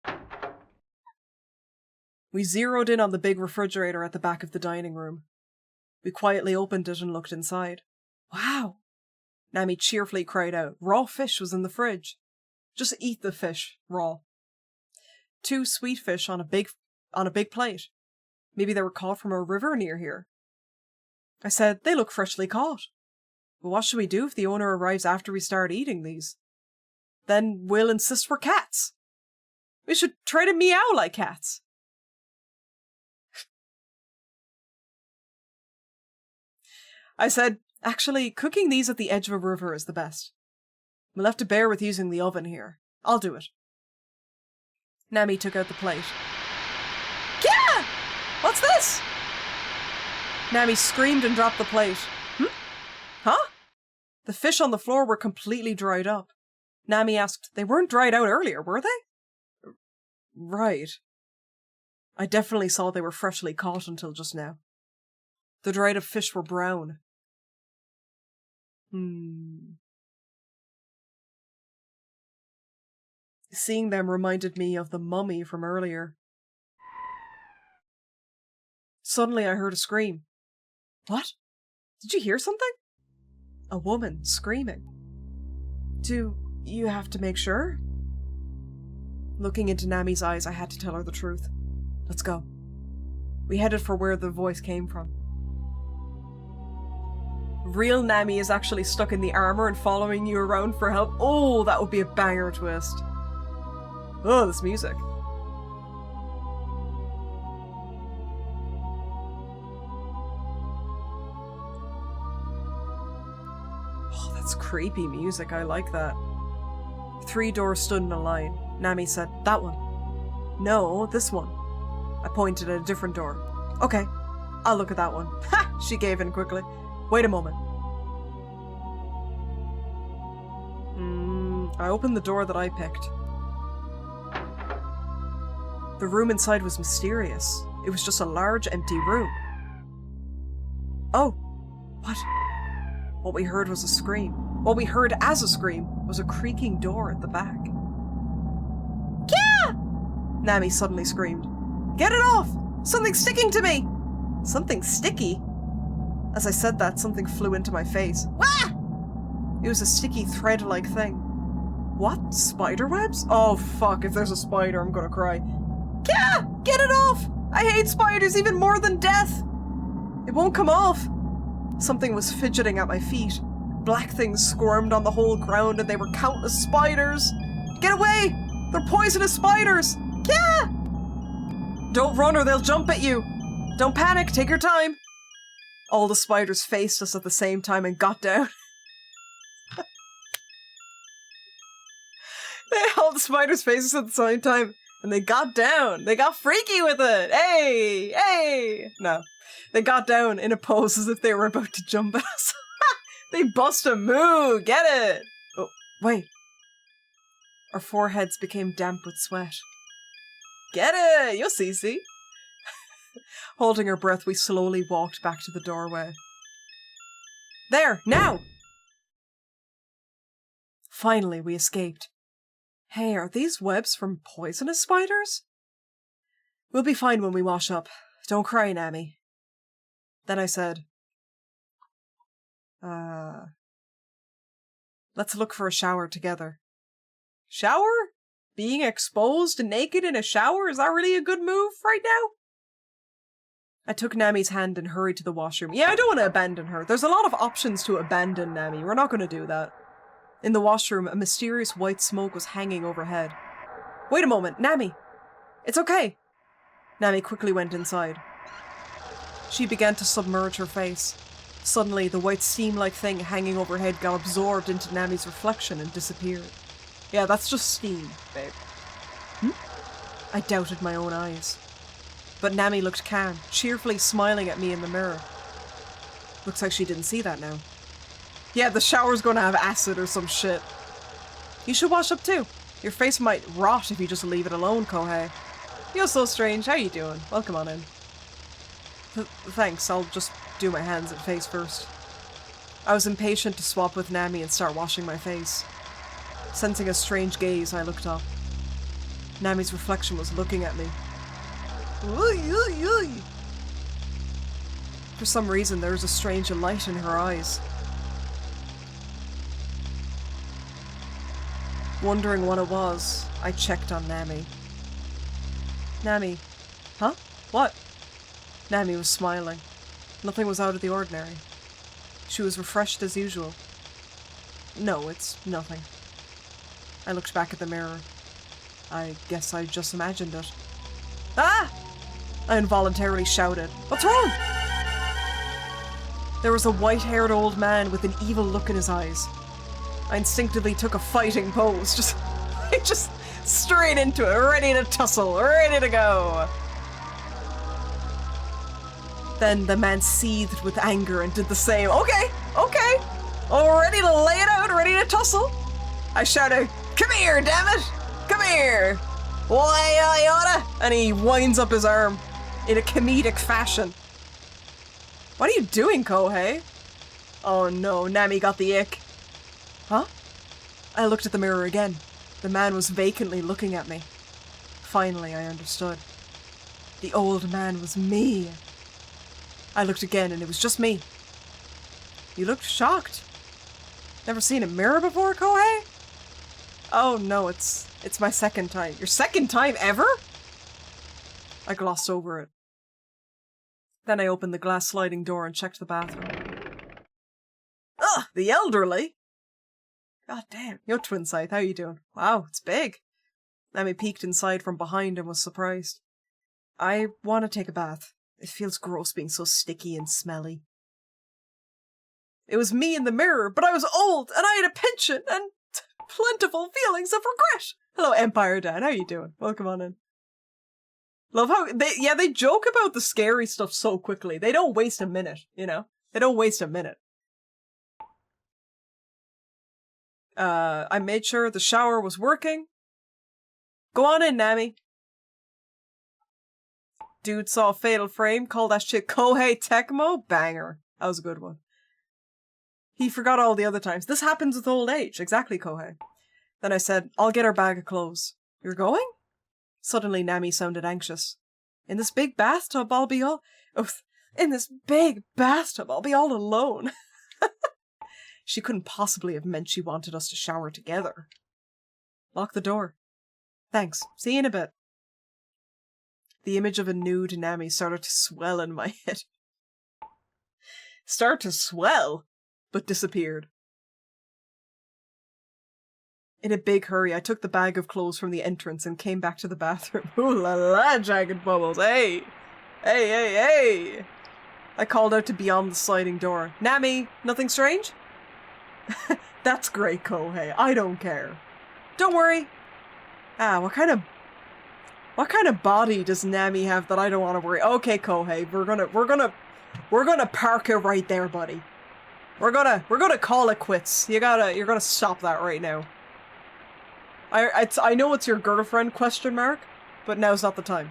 We zeroed in on the big refrigerator at the back of the dining room. We quietly opened it and looked inside. Wow! Nami cheerfully cried out. Raw fish was in the fridge. Just eat the fish, raw. 2 sweet fish on a big plate. Maybe they were caught from a river near here. I said, they look freshly caught. But what should we do if the owner arrives after we start eating these? Then we'll insist we're cats. We should try to meow like cats. I said, actually, cooking these at the edge of a river is the best. We'll have to bear with using the oven here. I'll do it. Nami took out the plate. Get Nami screamed and dropped the plate. Huh? The fish on the floor were completely dried up. Nami asked, they weren't dried out earlier, were they? Right. I definitely saw they were freshly caught until just now. The dried up fish were brown. Seeing them reminded me of the mummy from earlier. Suddenly I heard a scream. What? Did you hear something? A woman screaming. Do you have to make sure? Looking into Nami's eyes, I had to tell her the truth. Let's go. We headed for where the voice came from. Real Nami is actually stuck in the armor and following you around for help. Oh, that would be a banger twist. Oh, this music. Oh, that's creepy music. I like that. 3 doors stood in a line. Nami said, that one. No, this one. I pointed at a different door. Okay, I'll look at that one. Ha! She gave in quickly. Wait a moment. I opened the door that I picked. The room inside was mysterious. It was just a large, empty room. Oh, what? What we heard was a scream. What we heard as a scream was a creaking door at the back. Kia! Nami suddenly screamed. Get it off! Something's sticking to me! Something sticky? As I said that, something flew into my face. Wah! It was a sticky thread-like thing. What? Spider webs? Oh fuck, if there's a spider, I'm gonna cry. Yeah! Get it off! I hate spiders even more than death! It won't come off! Something was fidgeting at my feet. Black things squirmed on the whole ground and they were countless spiders! Get away! They're poisonous spiders! Yeah! Don't run or they'll jump at you! Don't panic, take your time! All the spiders faced us at the same time and got down. All the spiders faced us at the same time and they got down. They got freaky with it. Hey! Hey! No. They got down in a pose as if they were about to jump at us. They bust a move! Get it! Oh, wait. Our foreheads became damp with sweat. Get it! You'll see. Holding our breath, we slowly walked back to the doorway. There! Now! Finally, we escaped. Hey, are these webs from poisonous spiders? We'll be fine when we wash up. Don't cry, Nami. Then I said, let's look for a shower together. Shower? Being exposed and naked in a shower? Is that really a good move right now? I took Nami's hand and hurried to the washroom. Yeah, I don't want to abandon her. There's a lot of options to abandon Nami. We're not going to do that. In the washroom, a mysterious white smoke was hanging overhead. Wait a moment, Nami! It's okay! Nami quickly went inside. She began to submerge her face. Suddenly, the white steam-like thing hanging overhead got absorbed into Nami's reflection and disappeared. Yeah, that's just steam, babe. I doubted my own eyes. But Nami looked calm, cheerfully smiling at me in the mirror. Looks like she didn't see that now. Yeah, the shower's gonna have acid or some shit. You should wash up too. Your face might rot if you just leave it alone, Kohei. You're so strange. How you doing? Welcome on in. Thanks, I'll just do my hands and face first. I was impatient to swap with Nami and start washing my face. Sensing a strange gaze, I looked up. Nami's reflection was looking at me. For some reason, there was a strange light in her eyes. Wondering what it was, I checked on Nami. Nami. Huh? What? Nami was smiling. Nothing was out of the ordinary. She was refreshed as usual. No, it's nothing. I looked back at the mirror. I guess I just imagined it. Ah! I involuntarily shouted. What's wrong? There was a white-haired old man with an evil look in his eyes. I instinctively took a fighting pose, just straight into it, ready to tussle, ready to go. Then the man seethed with anger and did the same. Okay. Oh, ready to lay it out, ready to tussle. I shouted, "Come here, damn it! Come here! Why, I oughta!" And he winds up his arm in a comedic fashion. What are you doing, Kohei? Oh no, Nami got the ick. Huh? I looked at the mirror again. The man was vacantly looking at me. Finally, I understood. The old man was me. I looked again and it was just me. You looked shocked. Never seen a mirror before, Kohei? Oh no, it's my second time. Your second time ever? I glossed over it. Then I opened the glass sliding door and checked the bathroom. Ugh, the elderly? God damn. Yo, Twin Scythe, how you doing? Wow, it's big. Nami peeked inside from behind and was surprised. I want to take a bath. It feels gross being so sticky and smelly. It was me in the mirror, but I was old, and I had a penchant, and plentiful feelings of regret. Hello, Empire Dad. How you doing? Welcome on in. Love how they joke about the scary stuff so quickly. They don't waste a minute, you know? They don't waste a minute. I made sure the shower was working. Go on in, Nami. Dude saw Fatal Frame, called that shit Kohei Tecmo. Banger. That was a good one. He forgot all the other times. This happens with old age. Exactly, Kohei. Then I said, I'll get her bag of clothes. You're going? Suddenly, Nami sounded anxious. In this big bathtub, I'll be all... Oh, in this big bathtub, I'll be all alone. She couldn't possibly have meant she wanted us to shower together. Lock the door. Thanks. See you in a bit. The image of a nude Nami started to swell in my head. Start to swell? But disappeared. In a big hurry, I took the bag of clothes from the entrance and came back to the bathroom. Ooh la la, Jagged Bubbles. Hey! Hey! I called out to beyond the sliding door. Nami, nothing strange? That's great, Kohei. I don't care. Don't worry. What kind of body does Nami have that I don't want to worry? Okay, Kohei, we're gonna park it right there, buddy. We're gonna call it quits. You're gonna stop that right now. I know it's your girlfriend, ? But now's not the time.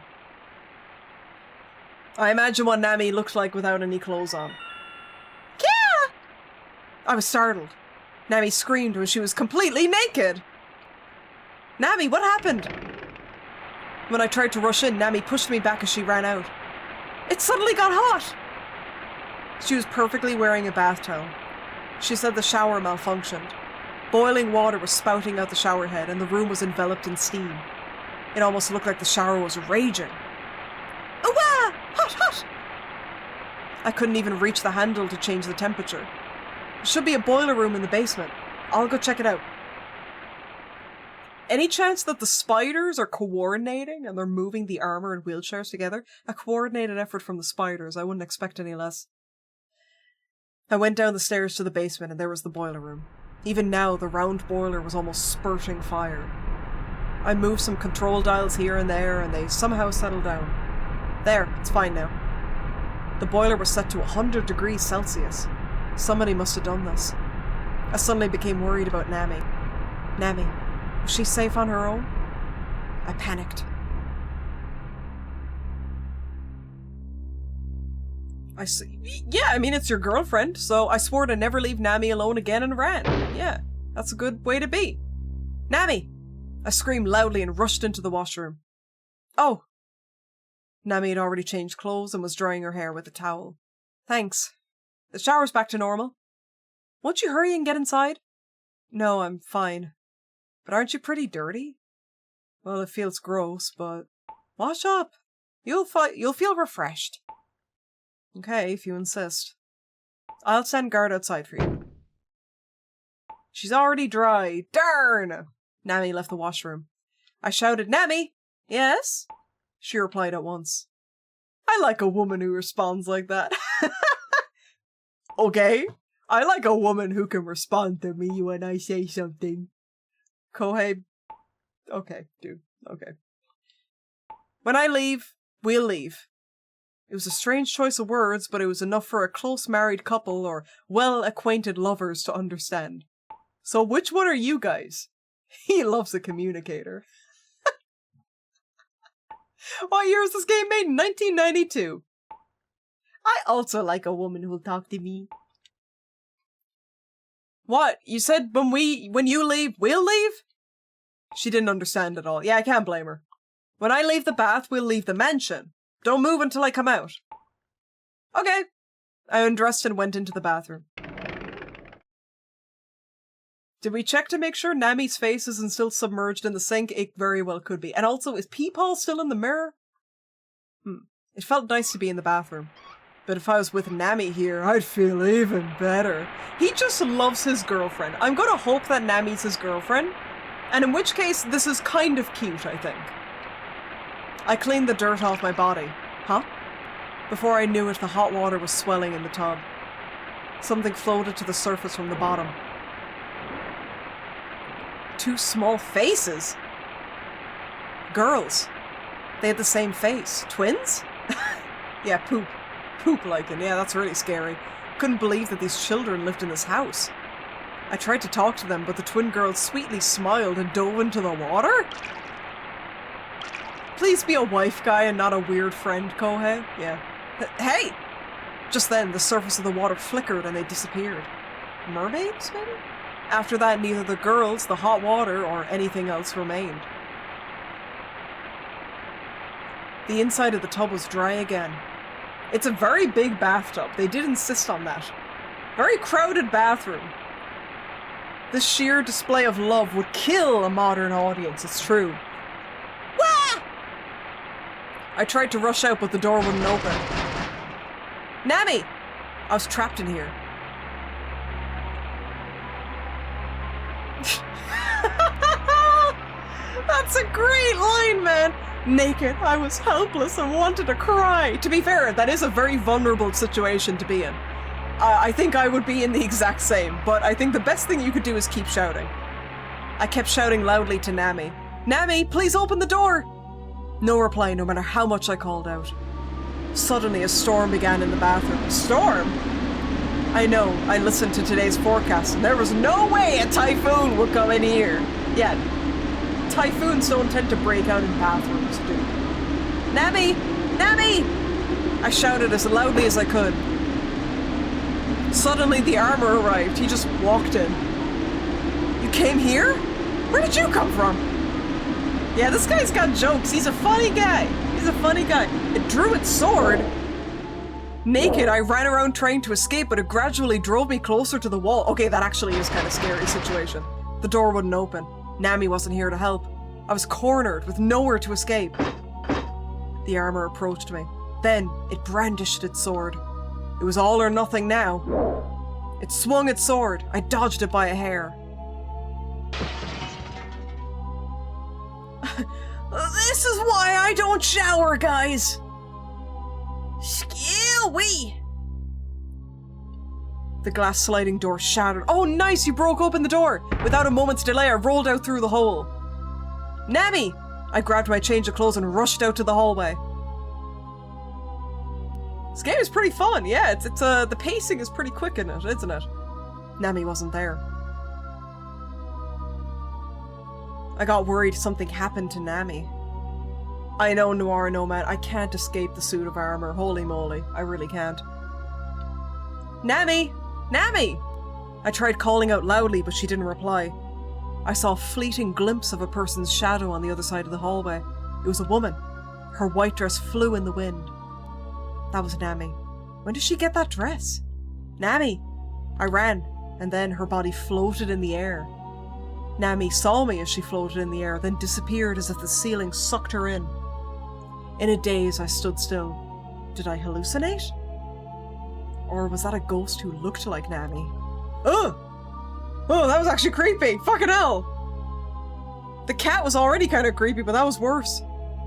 I imagine what Nami looked like without any clothes on. Yeah! I was startled. Nami screamed when she was completely naked. Nami, what happened? When I tried to rush in, Nami pushed me back as she ran out. It suddenly got hot! She was perfectly wearing a bath towel. She said the shower malfunctioned. Boiling water was spouting out the shower head, and the room was enveloped in steam. It almost looked like the shower was raging. Oh, wow! Hot! I couldn't even reach the handle to change the temperature. There should be a boiler room in the basement. I'll go check it out. Any chance that the spiders are coordinating and they're moving the armor and wheelchairs together? A coordinated effort from the spiders. I wouldn't expect any less. I went down the stairs to the basement and there was the boiler room. Even now, the round boiler was almost spurting fire. I moved some control dials here and there and they somehow settled down. There, it's fine now. The boiler was set to 100 degrees Celsius. Somebody must have done this. I suddenly became worried about Nami. Nami, was she safe on her own? I panicked. I see. Yeah, I mean, it's your girlfriend, so I swore to never leave Nami alone again and ran. Yeah, that's a good way to be. Nami! I screamed loudly and rushed into the washroom. Oh! Nami had already changed clothes and was drying her hair with a towel. Thanks. The shower's back to normal. Won't you hurry and get inside? No, I'm fine. But aren't you pretty dirty? Well, it feels gross, but... Wash up. You'll feel refreshed. Okay, if you insist. I'll send guard outside for you. She's already dry. Darn! Nami left the washroom. I shouted, Nami! Yes? She replied at once. I like a woman who responds like that. Okay. I like a woman who can respond to me when I say something. Kohei. Okay, dude. Okay. When I leave, we'll leave. It was a strange choice of words, but it was enough for a close married couple or well-acquainted lovers to understand. So which one are you guys? He loves a communicator. What year was this game made? 1992. I also like a woman who'll talk to me. What? You said when you leave, we'll leave? She didn't understand at all. Yeah, I can't blame her. When I leave the bath, we'll leave the mansion. Don't move until I come out. Okay. I undressed and went into the bathroom. Did we check to make sure Nami's face isn't still submerged in the sink? It very well could be. And also, is Peepaw still in the mirror? It felt nice to be in the bathroom. But if I was with Nami here, I'd feel even better. He just loves his girlfriend. I'm gonna hope that Nami's his girlfriend. And in which case, this is kind of cute, I think. I cleaned the dirt off my body. Huh? Before I knew it, the hot water was swelling in the tub. Something floated to the surface from the bottom. 2 small faces? Girls. They had the same face. Twins? Yeah, poop. Poop-liking. Yeah, that's really scary. Couldn't believe that these children lived in this house. I tried to talk to them, but the twin girls sweetly smiled and dove into the water? Please be a wife guy and not a weird friend, Kohei. Yeah. Hey! Just then, the surface of the water flickered and they disappeared. Mermaids, maybe? After that, neither the girls, the hot water, or anything else remained. The inside of the tub was dry again. It's a very big bathtub. They did insist on that. Very crowded bathroom. This sheer display of love would kill a modern audience, it's true. Wah! I tried to rush out, but the door wouldn't open. Nami! I was trapped in here. That's a great line, man! Naked, I was helpless and wanted to cry. To be fair, that is a very vulnerable situation to be in. I think I would be in the exact same, but I think the best thing you could do is keep shouting. I kept shouting loudly to Nami. Nami, please open the door! No reply, no matter how much I called out. Suddenly, a storm began in the bathroom. A storm? I know, I listened to today's forecast, and there was no way a typhoon would come in here. Yeah, typhoons don't tend to break out in bathrooms, do they? Nami! Nami! I shouted as loudly as I could. Suddenly, the armor arrived. He just walked in. You came here? Where did you come from? Yeah, this guy's got jokes. He's a funny guy. He's a funny guy. It drew its sword. Naked, I ran around trying to escape, but it gradually drove me closer to the wall. Okay, that actually is kind of scary situation. The door wouldn't open. Nami wasn't here to help. I was cornered with nowhere to escape. The armor approached me. Then, it brandished its sword. It was all or nothing now. It swung its sword. I dodged it by a hair. This is why I don't shower, guys! Skewee! The glass sliding door shattered. Oh, nice! You broke open the door! Without a moment's delay, I rolled out through the hole. Nami! I grabbed my change of clothes and rushed out to the hallway. This game is pretty fun, yeah. It's the pacing is pretty quick in it, isn't it? Nami wasn't there. I got worried something happened to Nami. I know, Noir Nomad, I can't escape the suit of armor. Holy moly, I really can't. Nami! Nami! I tried calling out loudly, but she didn't reply. I saw a fleeting glimpse of a person's shadow on the other side of the hallway. It was a woman. Her white dress flew in the wind. That was Nami. When did she get that dress? Nami! I ran, and then her body floated in the air. Nami saw me as she floated in the air, then disappeared as if the ceiling sucked her in. In a daze, I stood still. Did I hallucinate? Or was that a ghost who looked like Nami? Ugh! Oh, that was actually creepy! Fucking hell! The cat was already kind of creepy, but that was worse.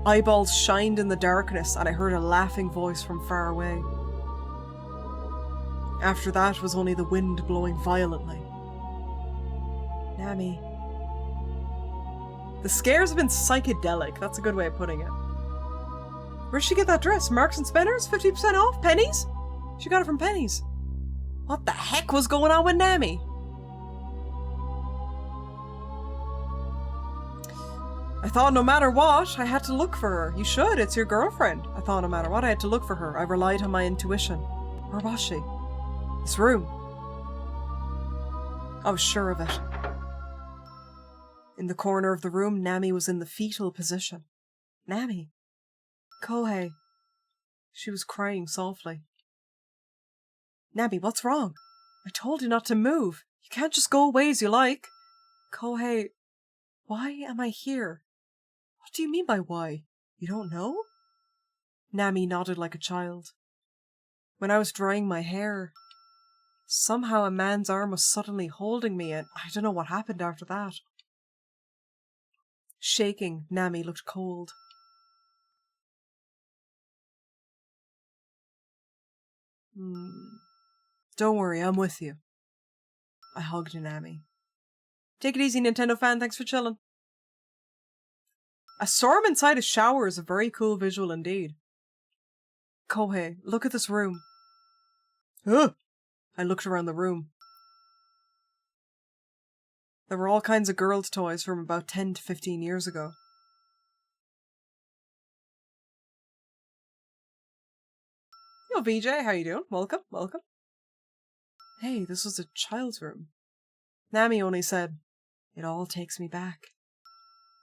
Eyeballs shined in the darkness, and I heard a laughing voice from far away. After that was only the wind blowing violently. Nami. The scares have been psychedelic, that's a good way of putting it. Where'd she get that dress? Marks and Spencer's? 50% off? Pennies? She got it from Pennies. What the heck was going on with Nami? I thought no matter what, I had to look for her. You should, it's your girlfriend. I thought no matter what, I had to look for her. I relied on my intuition. Where was she? This room. I was sure of it. In the corner of the room, Nami was in the fetal position. Nami. Kohei. She was crying softly. Nami, what's wrong? I told you not to move. You can't just go away as you like. Kohei, why am I here? What do you mean by why? You don't know? Nami nodded like a child. When I was drying my hair, somehow a man's arm was suddenly holding me and I don't know what happened after that. Shaking, Nami looked cold. Don't worry, I'm with you. I hugged Nami. Take it easy, Nintendo fan, thanks for chilling. A storm inside a shower is a very cool visual indeed. Kohei, look at this room. Ugh! I looked around the room. There were all kinds of girls' toys from about 10 to 15 years ago. Yo, VJ, how you doing? Welcome, welcome. Hey, this was a child's room. Nami only said, it all takes me back.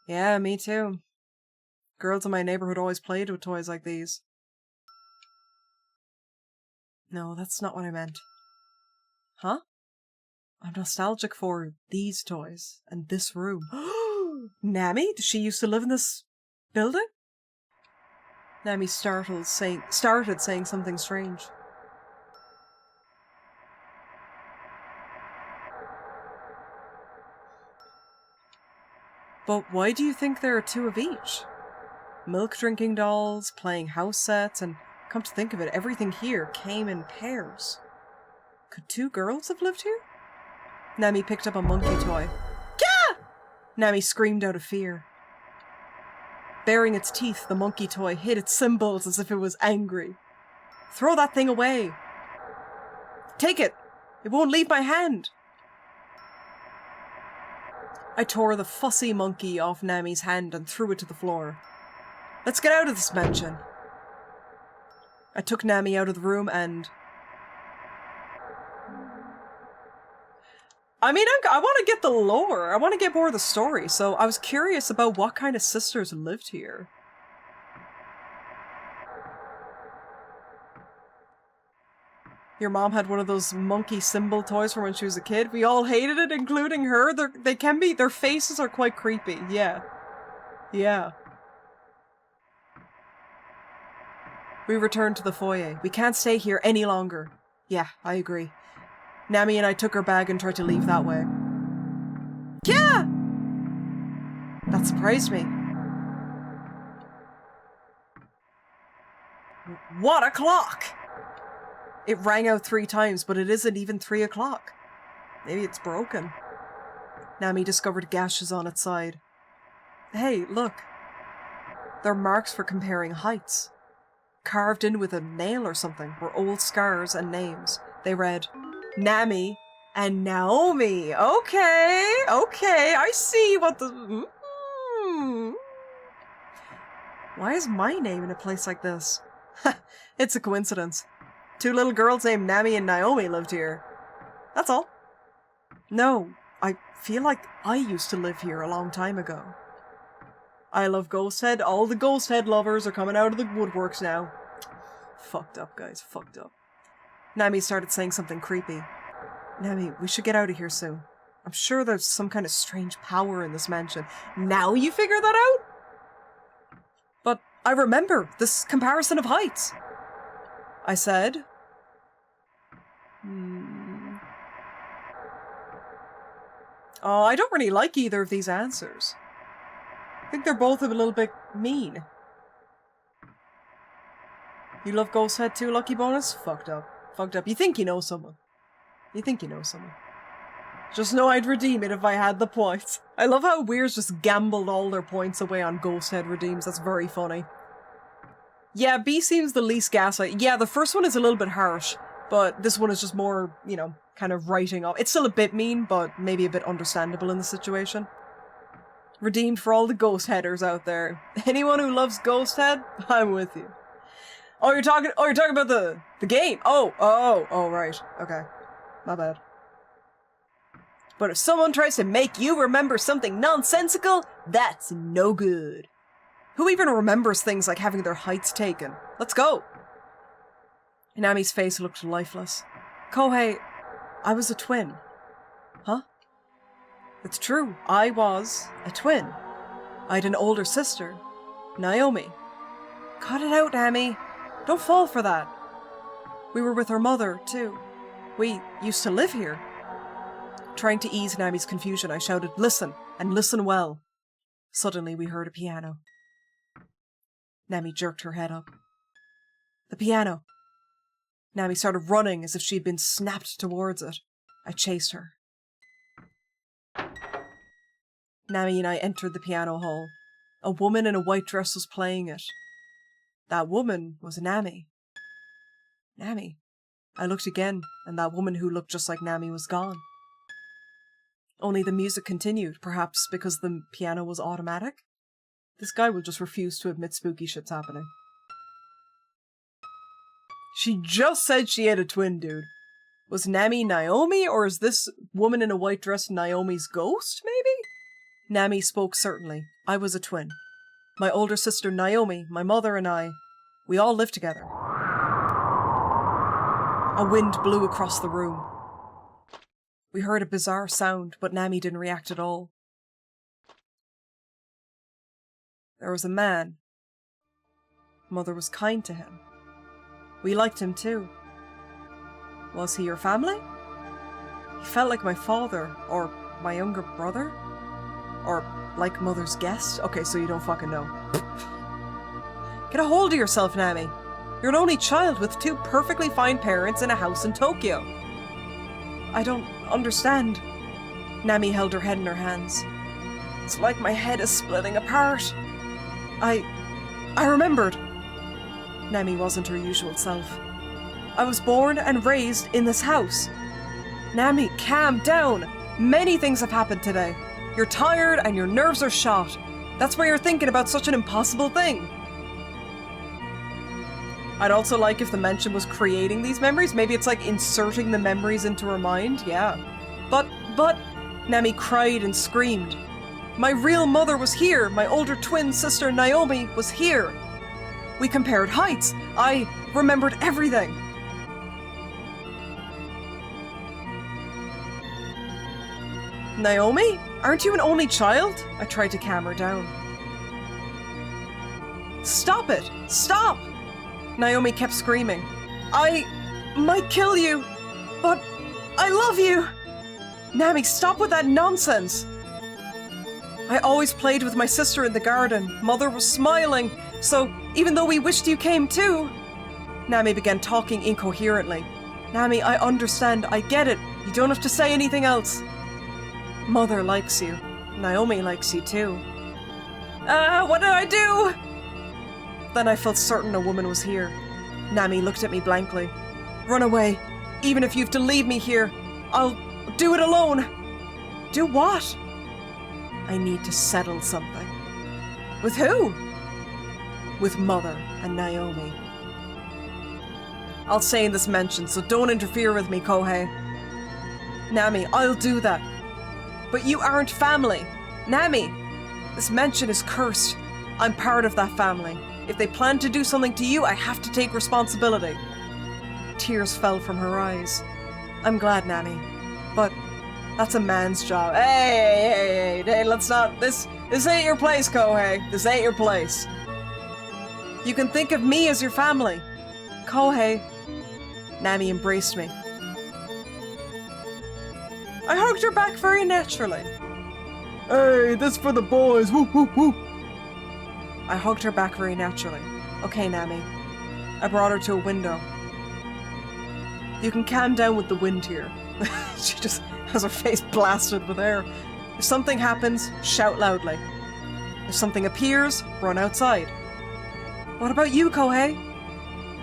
Yeah, me too. Girls in my neighborhood always played with toys like these. No, that's not what I meant. Huh? I'm nostalgic for these toys and this room. Nami? Does she used to live in this building? Nami started saying something strange. But why do you think there are two of each? Milk drinking dolls, playing house sets, and come to think of it, everything here came in pairs. Could two girls have lived here? Nami picked up a monkey toy. Gah! Nami screamed out of fear. Baring its teeth, the monkey toy hit its cymbals as if it was angry. Throw that thing away! Take it! It won't leave my hand! I tore the fussy monkey off Nami's hand and threw it to the floor. Let's get out of this mansion. I took Nami out of the room and... I mean, I want to get the lore. I want to get more of the story, so I was curious about what kind of sisters lived here. Your mom had one of those monkey symbol toys from when she was a kid. We all hated it, including her. Their faces are quite creepy. Yeah. Yeah. We returned to the foyer. We can't stay here any longer. Yeah, I agree. Nami and I took her bag and tried to leave that way. Yeah! That surprised me. What a clock! It rang out 3 times, but it isn't even 3 o'clock. Maybe it's broken. Nami discovered gashes on its side. Hey, look. They're marks for comparing heights. Carved in with a nail or something were old scars and names. They read, Nami and Naomi. Okay, I see what the... Why is my name in a place like this? It's a coincidence. 2 little girls named Nami and Naomi lived here. That's all. No, I feel like I used to live here a long time ago. I love Ghosthead. All the Ghosthead lovers are coming out of the woodworks now. Fucked up, guys. Fucked up. Nami started saying something creepy. Nami, we should get out of here soon. I'm sure there's some kind of strange power in this mansion. Now you figure that out? But I remember this comparison of heights. I said. Oh, I don't really like either of these answers. I think they're both a little bit mean. You love Ghosthead too, Lucky Bonus? Fucked up. Fucked up. You think you know someone. You think you know someone. Just know I'd redeem it if I had the points. I love how Weirs just gambled all their points away on Ghosthead redeems. That's very funny. Yeah, B seems the least gaslight. Yeah, the first one is a little bit harsh, but this one is just more, you know, kind of writing off. It's still a bit mean, but maybe a bit understandable in the situation. Redeemed for all the ghost headers out there. Anyone who loves Ghost Head, I'm with you. Oh, you're talking about the game. Oh, right. Okay. My bad. But if someone tries to make you remember something nonsensical, that's no good. Who even remembers things like having their heights taken? Let's go. Nami's face looked lifeless. Kohei, I was a twin. Huh? It's true, I was a twin. I had an older sister, Naomi. Cut it out, Nami. Don't fall for that. We were with her mother, too. We used to live here. Trying to ease Nami's confusion, I shouted, listen, and listen well. Suddenly we heard a piano. Nami jerked her head up. The piano. Nami started running as if she'd been snapped towards it. I chased her. Nami and I entered the piano hall. A woman in a white dress was playing it. That woman was Nami. Nami. I looked again, and that woman who looked just like Nami was gone. Only the music continued, perhaps because the piano was automatic? This guy will just refuse to admit spooky shit's happening. She just said she had a twin, dude. Was Nami Naomi, or is this woman in a white dress Naomi's ghost, maybe? Nami spoke certainly. I was a twin. My older sister Naomi, my mother and I, we all lived together. A wind blew across the room. We heard a bizarre sound, but Nami didn't react at all. There was a man. Mother was kind to him. We liked him too. Was he your family? He felt like my father, or my younger brother? Or like Mother's guest? Okay, so you don't fucking know. Get a hold of yourself, Nami. You're an only child with two perfectly fine parents in a house in Tokyo. I don't understand. Nami held her head in her hands. It's like my head is splitting apart. I remembered. Nami wasn't her usual self. I was born and raised in this house. Nami, calm down. Many things have happened today. You're tired and your nerves are shot. That's why you're thinking about such an impossible thing. I'd also like if the mention was creating these memories. Maybe it's like inserting the memories into her mind. Yeah. But, Nami cried and screamed. My real mother was here. My older twin sister Naomi was here. We compared heights. I remembered everything. Naomi? Aren't you an only child? I tried to calm her down. Stop it! Stop! Naomi kept screaming. I might kill you, but I love you! Nami, stop with that nonsense! I always played with my sister in the garden. Mother was smiling, so even though we wished you came too... Nami began talking incoherently. Nami, I understand. I get it. You don't have to say anything else. Mother likes you. Naomi likes you too. What did I do? Then I felt certain a woman was here. Nami looked at me blankly. Run away. Even if you have to leave me here, I'll do it alone. Do what? I need to settle something. With who? With Mother and Naomi. I'll say in this mention, so don't interfere with me, Kohei. Nami, I'll do that. But you aren't family. Nami, this mention is cursed. I'm part of that family. If they plan to do something to you, I have to take responsibility. Tears fell from her eyes. I'm glad, Nami. But that's a man's job. Hey, let's not... This ain't your place, Kohei. This ain't your place. You can think of me as your family. Kohei. Nami embraced me. I hugged her back very naturally. Hey, this for the boys. Woo, woo, woo. I hugged her back very naturally. Okay, Nami. I brought her to a window. You can calm down with the wind here. She just has her face blasted with air. If something happens, shout loudly. If something appears, run outside. What about you, Kohei?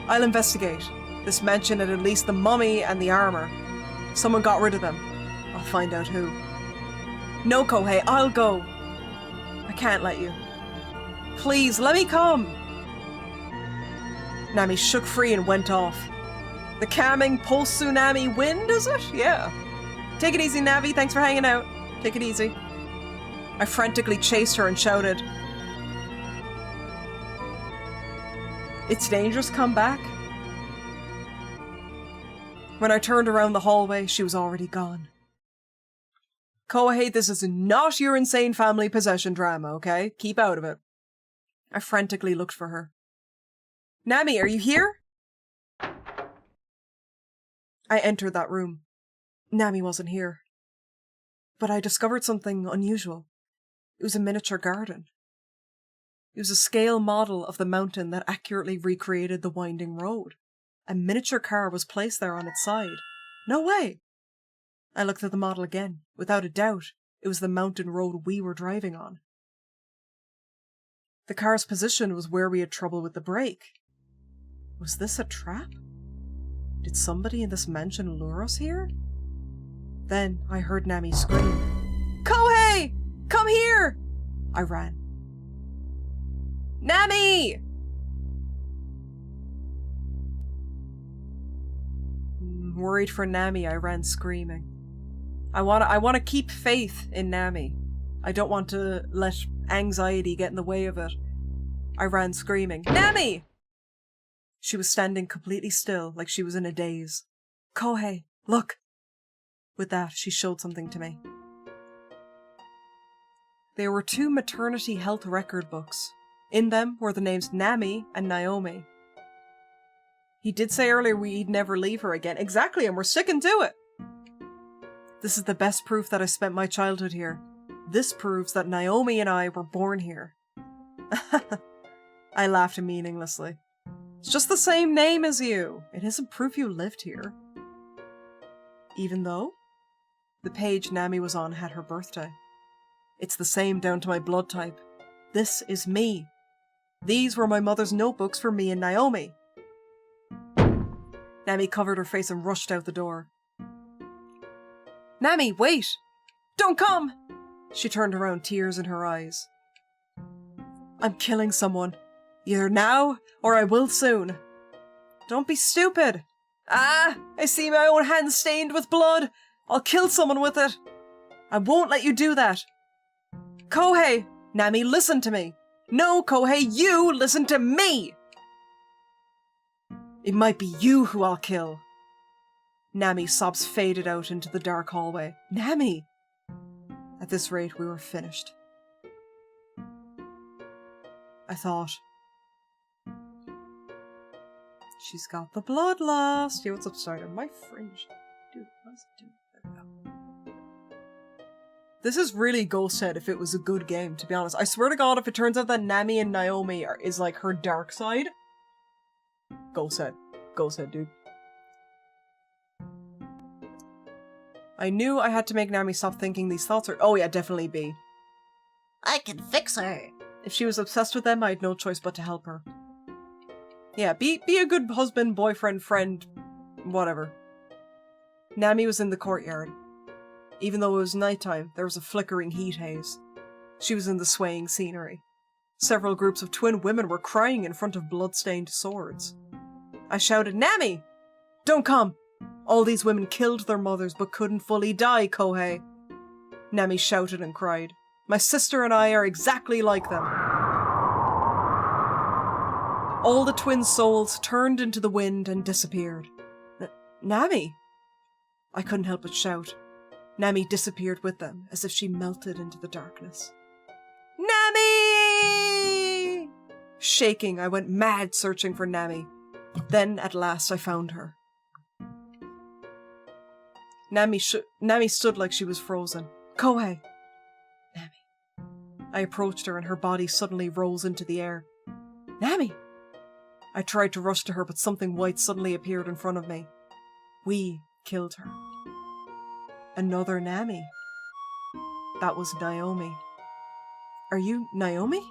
I'll investigate. This mansion had at least the mummy and the armor. Someone got rid of them. I'll find out who. No, Kohei, I'll go. I can't let you. Please, let me come. Nami shook free and went off. The calming post-tsunami wind, is it? Yeah. Take it easy, Navi. Thanks for hanging out. Take it easy. I frantically chased her and shouted, "It's dangerous, come back." When I turned around the hallway, she was already gone. Kohei, this is not your insane family possession drama, okay? Keep out of it. I frantically looked for her. Nami, are you here? I entered that room. Nami wasn't here. But I discovered something unusual. It was a miniature garden. It was a scale model of the mountain that accurately recreated the winding road. A miniature car was placed there on its side. No way! I looked at the model again. Without a doubt, it was the mountain road we were driving on. The car's position was where we had trouble with the brake. Was this a trap? Did somebody in this mansion lure us here? Then I heard Nami scream, "Kohei! Come here!" I ran. Nami! Worried for Nami, I ran screaming. I want to keep faith in Nami. I don't want to let anxiety get in the way of it. I ran screaming, "Nami!" She was standing completely still, like she was in a daze. "Kohei, look!" With that, she showed something to me. There were 2 maternity health record books. In them were the names Nami and Naomi. He did say earlier we'd never leave her again. Exactly, and we're sticking to it. This is the best proof that I spent my childhood here. This proves that Naomi and I were born here. I laughed meaninglessly. It's just the same name as you. It isn't proof you lived here. Even though the page Nami was on had her birthday. It's the same down to my blood type. This is me. These were my mother's notebooks for me and Naomi. Nami covered her face and rushed out the door. Nami, wait! Don't come! She turned around, tears in her eyes. I'm killing someone. Either now, or I will soon. Don't be stupid. Ah, I see my own hand stained with blood. I'll kill someone with it. I won't let you do that. Kohei! Nami, listen to me. No, Kohei, you listen to me! It might be you who I'll kill. Nami's sobs faded out into the dark hallway. Nami! At this rate, we were finished. I thought, she's got the bloodlust. Hey, what's up, Starter? My fringe. Dude, let's do it. There we go. This is really Ghost Head if it was a good game, to be honest. I swear to God, if it turns out that Nami and Naomi is like her dark side. Ghost Head. Ghost Head, dude. I knew I had to make Nami stop thinking these thoughts or— oh yeah, definitely B. I can fix her. If she was obsessed with them, I had no choice but to help her. Yeah, be a good husband, boyfriend, friend, whatever. Nami was in the courtyard. Even though it was nighttime, there was a flickering heat haze. She was in the swaying scenery. Several groups of twin women were crying in front of blood-stained swords. I shouted, Nami! Don't come! All these women killed their mothers but couldn't fully die, Kohei. Nami shouted and cried. My sister and I are exactly like them. All the twin souls turned into the wind and disappeared. Nami! I couldn't help but shout. Nami disappeared with them, as if she melted into the darkness. Nami! Shaking, I went mad searching for Nami. Then, at last, I found her. Nami stood like she was frozen. Kohei! Nami. I approached her and her body suddenly rose into the air. Nami! I tried to rush to her, but something white suddenly appeared in front of me. We killed her. Another Nami. That was Naomi. Are you Naomi?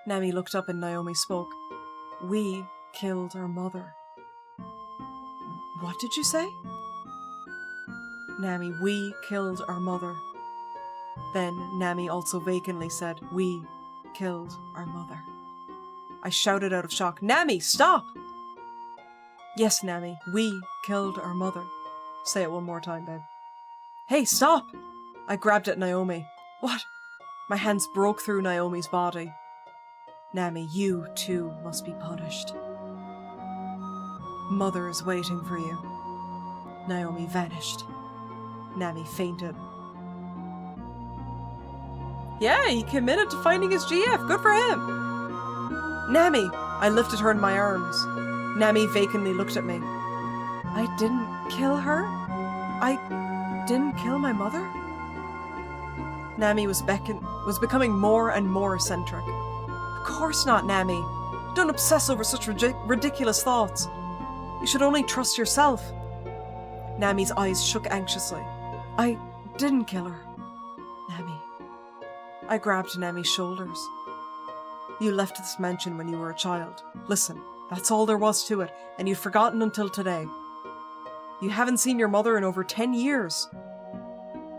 Nami looked up and Naomi spoke. We killed our mother. What did you say? Nami, we killed our mother. Then Nami also vacantly said, we killed our mother. I shouted out of shock, Nami, stop! Yes, Nami, we killed our mother. Say it one more time, babe. Hey, stop! I grabbed at Naomi. What? My hands broke through Naomi's body. Nami, you too must be punished. Mother is waiting for you. Naomi vanished. Nami fainted. Yeah, he committed to finding his GF. Good for him. Nami! I lifted her in my arms. Nami vacantly looked at me. I didn't kill her? I didn't kill my mother? Nami was becoming more and more eccentric. Of course not, Nami. Don't obsess over such ridiculous thoughts. You should only trust yourself. Nami's eyes shook anxiously. I didn't kill her. Nami. I grabbed Nami's shoulders. You left this mansion when you were a child. Listen, that's all there was to it, and you'd forgotten until today. You haven't seen your mother in over 10 years.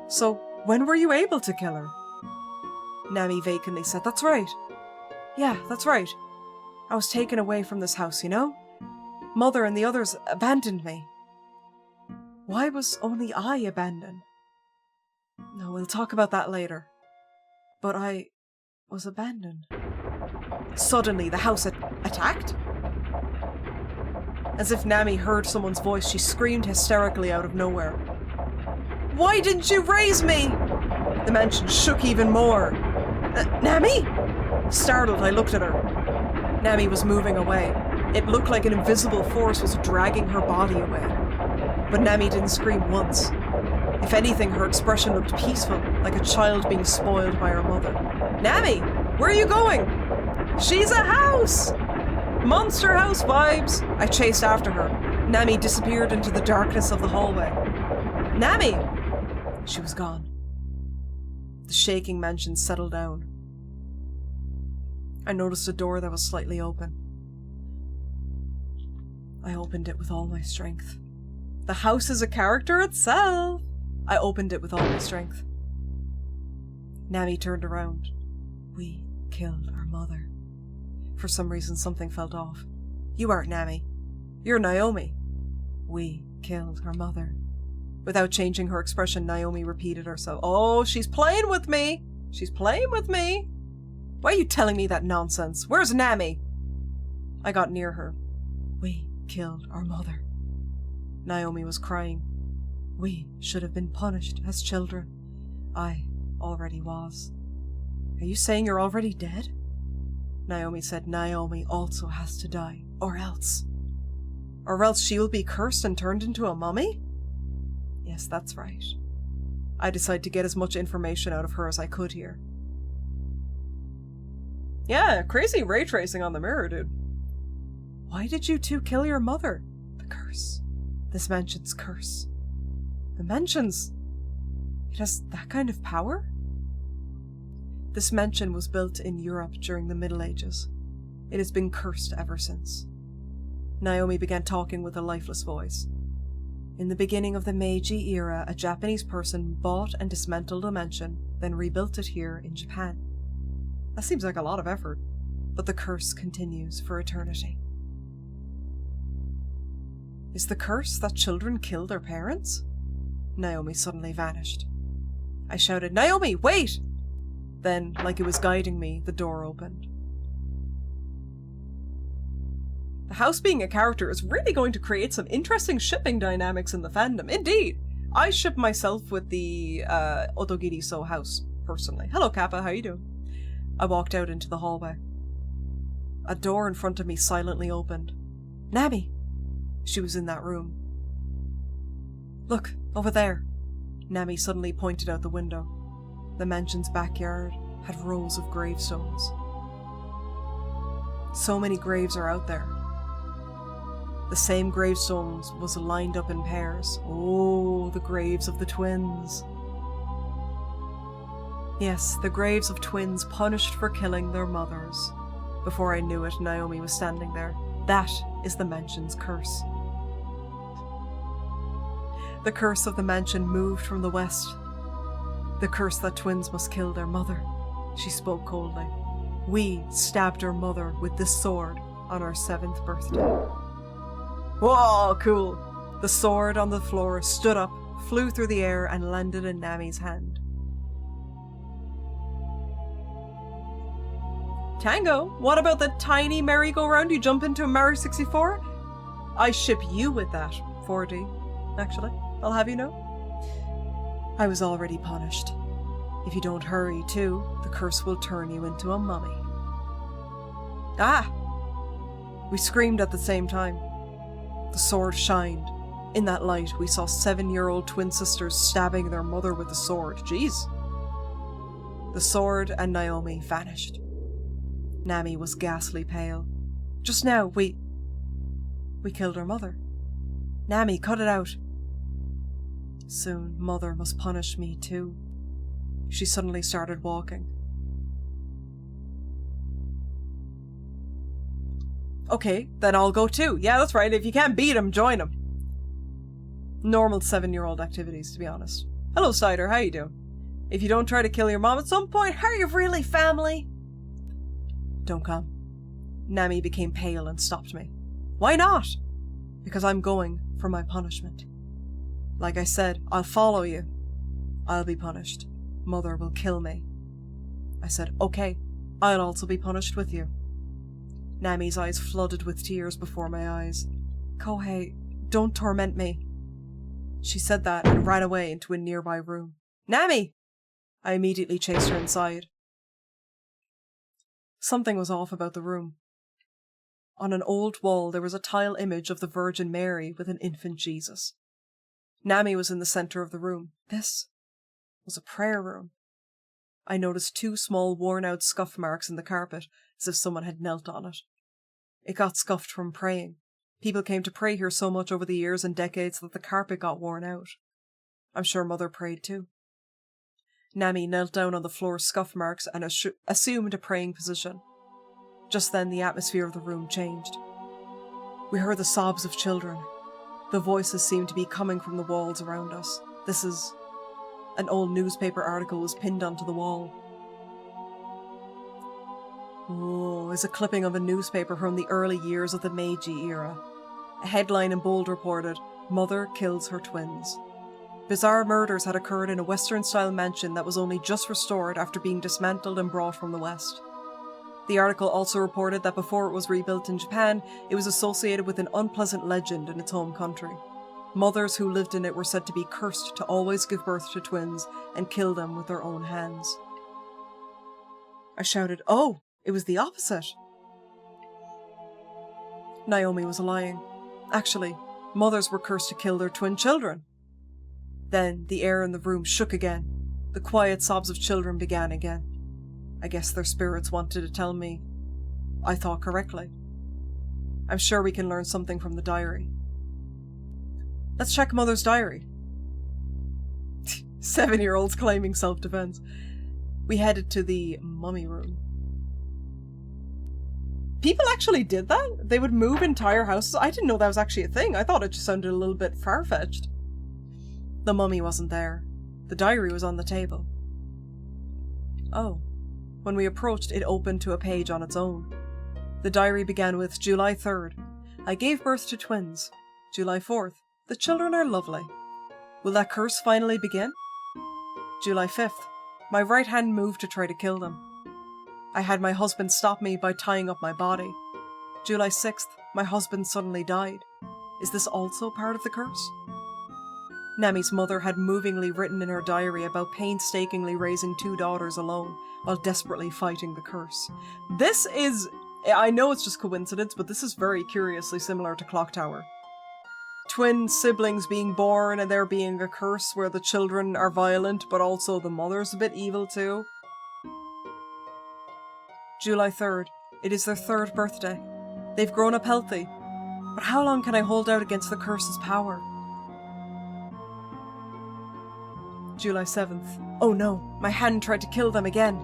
So, when were you able to kill her? Nami vacantly said, that's right. Yeah, that's right. I was taken away from this house, you know? Mother and the others abandoned me. Why was only I abandoned? No, we'll talk about that later. But I was abandoned. Suddenly, the house attacked? As if Nami heard someone's voice, she screamed hysterically out of nowhere. Why didn't you raise me? The mansion shook even more. Nami? Startled, I looked at her. Nami was moving away. It looked like an invisible force was dragging her body away. But Nami didn't scream once. If anything, her expression looked peaceful, like a child being spoiled by her mother. Nami, where are you going? She's a house! Monster house vibes! I chased after her. Nami disappeared into the darkness of the hallway. Nami! She was gone. The shaking mansion settled down. I noticed a door that was slightly open. I opened it with all my strength. The house is a character itself! I opened it with all my strength. Nami turned around. We killed our mother. For some reason, something felt off. You aren't Nami. You're Naomi. We killed her mother. Without changing her expression, Naomi repeated herself. Oh, she's playing with me! She's playing with me! Why are you telling me that nonsense? Where's Nami? I got near her. We killed our mother. Naomi was crying. We should have been punished as children. I already was. Are you saying you're already dead? Naomi said Naomi also has to die, or else. Or else she will be cursed and turned into a mummy? Yes, that's right. I decided to get as much information out of her as I could here. Yeah, crazy ray tracing on the mirror, dude. Why did you two kill your mother? The curse. This mansion's curse. The mansion's... It has that kind of power? This mansion was built in Europe during the Middle Ages. It has been cursed ever since. Naomi began talking with a lifeless voice. In the beginning of the Meiji era, a Japanese person bought and dismantled a mansion, then rebuilt it here in Japan. That seems like a lot of effort, but the curse continues for eternity. Is the curse that children kill their parents? Naomi suddenly vanished. I shouted, Naomi, wait! Then, like it was guiding me, the door opened. The house being a character is really going to create some interesting shipping dynamics in the fandom. Indeed! I ship myself with the OTOGIRISOU house, personally. Hello, Kappa, how you doing? I walked out into the hallway. A door in front of me silently opened. Nami! She was in that room. Look, over there. Nami suddenly pointed out the window. The mansion's backyard had rows of gravestones. So many graves are out there. The same gravestones was lined up in pairs. Oh, the graves of the twins. Yes, the graves of twins punished for killing their mothers. Before I knew it, Naomi was standing there. That is the mansion's curse. The curse of the mansion moved from the west. The curse that twins must kill their mother. She spoke coldly. We stabbed her mother with this sword on our 7th birthday. Whoa, cool. The sword on the floor stood up, flew through the air, and landed in Nami's hand. Tango, what about the tiny merry-go-round you jump into in Mario 64? I ship you with that, 4D. Actually, I'll have you know. I was already punished. If you don't hurry, too, the curse will turn you into a mummy. Ah! We screamed at the same time. The sword shined. In that light, we saw 7-year-old twin sisters stabbing their mother with the sword. Jeez. The sword and Naomi vanished. Nami was ghastly pale. Just now, we killed her mother. Nami, cut it out. Soon, Mother must punish me too. She suddenly started walking. Okay, then I'll go too. Yeah, that's right. If you can't beat him, join him. Normal 7-year-old activities, to be honest. Hello, Cider. How you doing? If you don't try to kill your mom at some point, are you really family? Don't come. Nami became pale and stopped me. Why not? Because I'm going for my punishment. Like I said, I'll follow you. I'll be punished. Mother will kill me. I said, okay, I'll also be punished with you. Nami's eyes flooded with tears before my eyes. Kohei, don't torment me. She said that and ran away into a nearby room. Nami! I immediately chased her inside. Something was off about the room. On an old wall there was a tile image of the Virgin Mary with an infant Jesus. Nami was in the center of the room. This was a prayer room. I noticed 2 small worn-out scuff marks in the carpet, as if someone had knelt on it. It got scuffed from praying. People came to pray here so much over the years and decades that the carpet got worn out. I'm sure Mother prayed too. Nami knelt down on the floor's scuff marks and assumed a praying position. Just then the atmosphere of the room changed. We heard the sobs of children. The voices seemed to be coming from the walls around us. This is... An old newspaper article was pinned onto the wall. Oh, is a clipping of a newspaper from the early years of the Meiji era. A headline in bold reported, Mother kills her twins. Bizarre murders had occurred in a Western-style mansion that was only just restored after being dismantled and brought from the West. The article also reported that before it was rebuilt in Japan, it was associated with an unpleasant legend in its home country. Mothers who lived in it were said to be cursed to always give birth to twins and kill them with their own hands. I shouted, oh, it was the opposite. Naomi was lying. Actually, mothers were cursed to kill their twin children. Then the air in the room shook again. The quiet sobs of children began again. I guess their spirits wanted to tell me I thought correctly. I'm sure we can learn something from the diary. Let's check Mother's diary. 7-year-olds claiming self-defense. We headed to the mummy room. People actually did that? They would move entire houses? I didn't know that was actually a thing. I thought it just sounded a little bit far-fetched. The mummy wasn't there. The diary was on the table. Oh. When we approached, it opened to a page on its own. The diary began with July 3rd. I gave birth to twins. July 4th. The children are lovely. Will that curse finally begin? July 5th. My right hand moved to try to kill them. I had my husband stop me by tying up my body. July 6th. My husband suddenly died. Is this also part of the curse? Nami's mother had movingly written in her diary about painstakingly raising 2 daughters alone while desperately fighting the curse. This is... I know it's just coincidence, but this is very curiously similar to Clock Tower. Twin siblings being born and there being a curse where the children are violent, but also the mother's a bit evil too. July 3rd. It is their 3rd birthday. They've grown up healthy. But how long can I hold out against the curse's power? July 7th. Oh no, my hand tried to kill them again.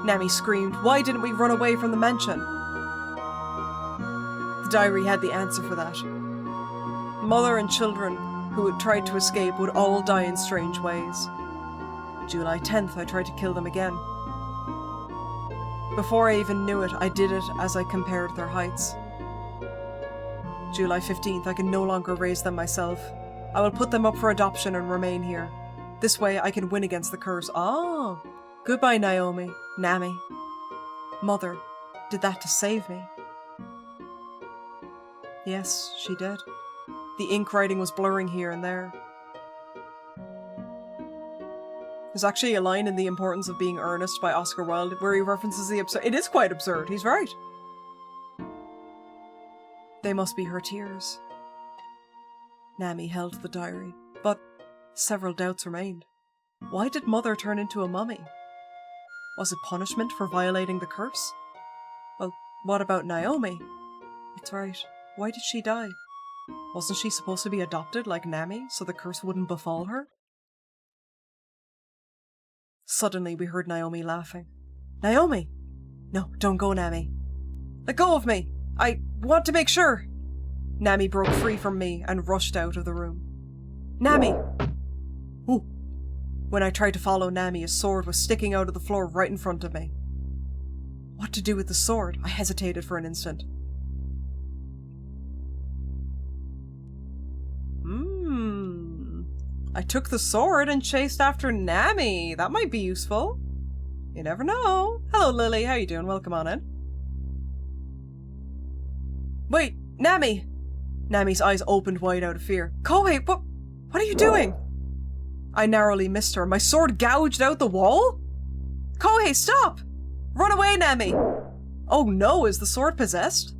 Nami screamed, why didn't we run away from the mansion? The diary had the answer for that. Mother and children who had tried to escape would all die in strange ways. July 10th, I tried to kill them again. Before I even knew it, I did it as I compared their heights. July 15th, I can no longer raise them myself. I will put them up for adoption and remain here. This way I can win against the curse. Oh, goodbye, Naomi, Nami. Mother did that to save me. Yes, she did. The ink writing was blurring here and there. There's actually a line in The Importance of Being Earnest by Oscar Wilde where he references the absurd. It is quite absurd, he's right. They must be her tears. Nami held the diary, but several doubts remained. Why did Mother turn into a mummy? Was it punishment for violating the curse? Well, what about Naomi? That's right, why did she die? Wasn't she supposed to be adopted like Nami, so the curse wouldn't befall her? Suddenly we heard Naomi laughing. Naomi! No, don't go, Nami. Let go of me! I want to make sure! Nami broke free from me and rushed out of the room. Nami! Ooh. When I tried to follow Nami, a sword was sticking out of the floor right in front of me. What to do with the sword? I hesitated for an instant. I took the sword and chased after Nami. That might be useful. You never know. Hello, Lily. How you doing? Welcome on in. Wait, Nami! Nami's eyes opened wide out of fear. Kohei, what are you doing? I narrowly missed her. My sword gouged out the wall? Kohei, stop! Run away, Nami! Oh no, is the sword possessed?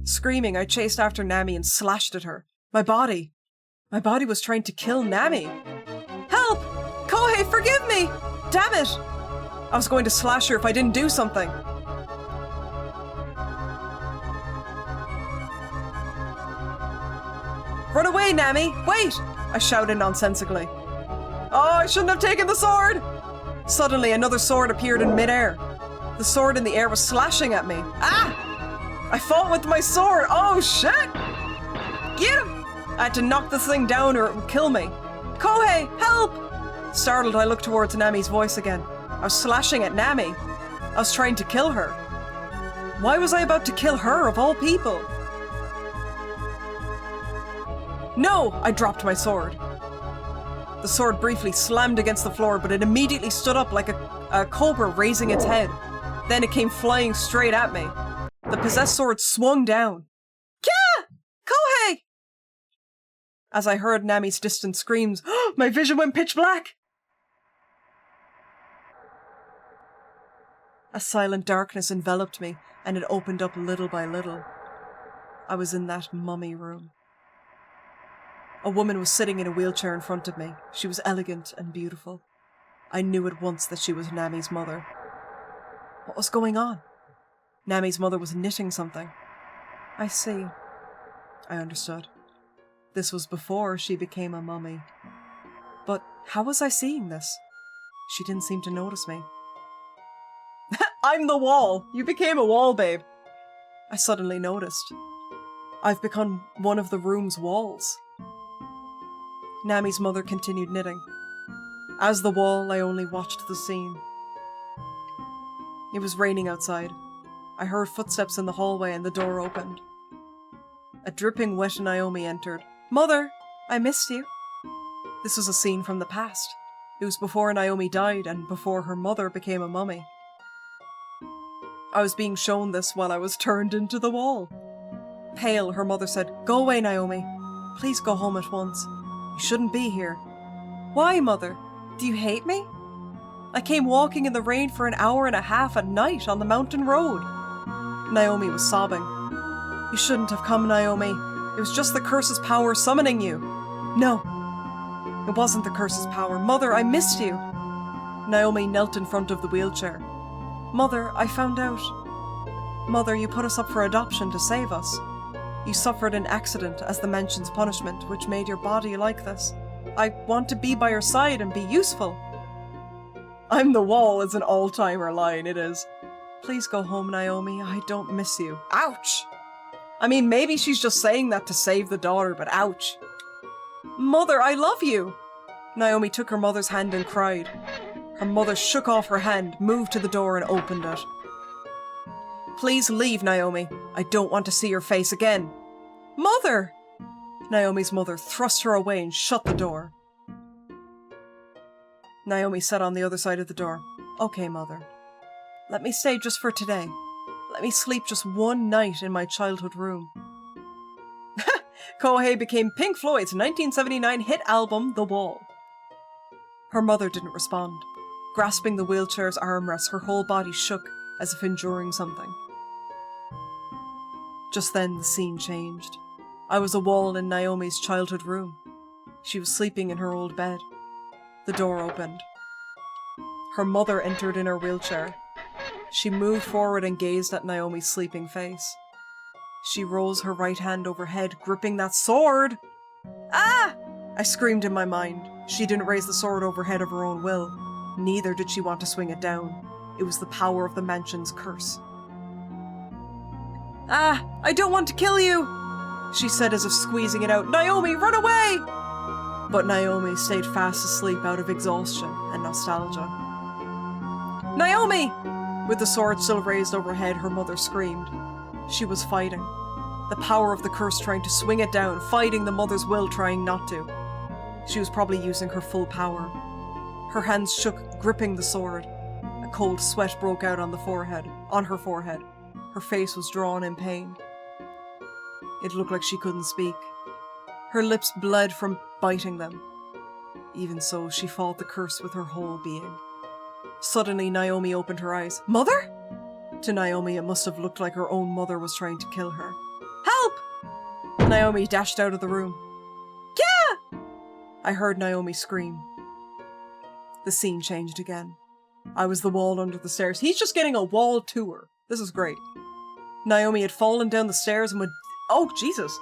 Screaming, I chased after Nami and slashed at her. My body was trying to kill Nami. Help! Kohei, forgive me! Damn it! I was going to slash her if I didn't do something. Run away, Nami! Wait! I shouted nonsensically. Oh, I shouldn't have taken the sword! Suddenly, another sword appeared in midair. The sword in the air was slashing at me. Ah! I fought with my sword! Oh, shit! Get him! I had to knock this thing down or it would kill me. Kohei, help! Startled, I looked towards Nami's voice again. I was slashing at Nami. I was trying to kill her. Why was I about to kill her, of all people? No! I dropped my sword. The sword briefly slammed against the floor, but it immediately stood up like a cobra raising its head. Then it came flying straight at me. The possessed sword swung down. Kya! Kohei! As I heard Nami's distant screams, my vision went pitch black! A silent darkness enveloped me, and it opened up little by little. I was in that mummy room. A woman was sitting in a wheelchair in front of me. She was elegant and beautiful. I knew at once that she was Nami's mother. What was going on? Nami's mother was knitting something. I see. I understood. This was before she became a mummy. But how was I seeing this? She didn't seem to notice me. I'm the wall! You became a wall, babe! I suddenly noticed. I've become one of the room's walls. Nami's mother continued knitting. As the wall, I only watched the scene. It was raining outside. I heard footsteps in the hallway and the door opened. A dripping wet Naomi entered. Mother, I missed you. This was a scene from the past. It was before Naomi died and before her mother became a mummy. I was being shown this while I was turned into the wall. Pale, her mother said, Go away, Naomi. Please go home at once. You shouldn't be here. Why, Mother? Do you hate me? I came walking in the rain for an hour and a half at night on the mountain road. Naomi was sobbing. You shouldn't have come, Naomi. It was just the curse's power summoning you. No, it wasn't the curse's power. Mother, I missed you. Naomi knelt in front of the wheelchair. Mother, I found out. Mother, you put us up for adoption to save us. You suffered an accident as the mansion's punishment, which made your body like this. I want to be by your side and be useful. I'm the wall is an all-timer line, it is. Please go home, Naomi. I don't miss you. Ouch! I mean, maybe she's just saying that to save the daughter, but ouch. Mother, I love you. Naomi took her mother's hand and cried. Her mother shook off her hand, moved to the door and opened it. Please leave, Naomi. I don't want to see your face again. Mother! Naomi's mother thrust her away and shut the door. Naomi sat on the other side of the door. Okay, Mother. Let me stay just for today. Let me sleep just one night in my childhood room. Kohei became Pink Floyd's 1979 hit album, The Wall. Her mother didn't respond. Grasping the wheelchair's armrest, her whole body shook as if enduring something. Just then, the scene changed. I was a wall in Naomi's childhood room. She was sleeping in her old bed. The door opened. Her mother entered in her wheelchair. She moved forward and gazed at Naomi's sleeping face. She rose her right hand overhead, gripping that sword. Ah! I screamed in my mind. She didn't raise the sword overhead of her own will. Neither did she want to swing it down. It was the power of the mansion's curse. Ah! I don't want to kill you! She said as if squeezing it out. Naomi, run away! But Naomi stayed fast asleep out of exhaustion and nostalgia. Naomi! With the sword still raised overhead, her mother screamed. She was fighting. The power of the curse trying to swing it down, fighting the mother's will trying not to. She was probably using her full power. Her hands shook, gripping the sword. A cold sweat broke out on her forehead. Her face was drawn in pain. It looked like she couldn't speak. Her lips bled from biting them. Even so, she fought the curse with her whole being. Suddenly, Naomi opened her eyes. Mother? To Naomi, it must have looked like her own mother was trying to kill her. Help! Naomi dashed out of the room. Yeah! I heard Naomi scream. The scene changed again. I was the wall under the stairs. He's just getting a wall tour. This is great. Naomi had fallen down the stairs and Oh, Jesus!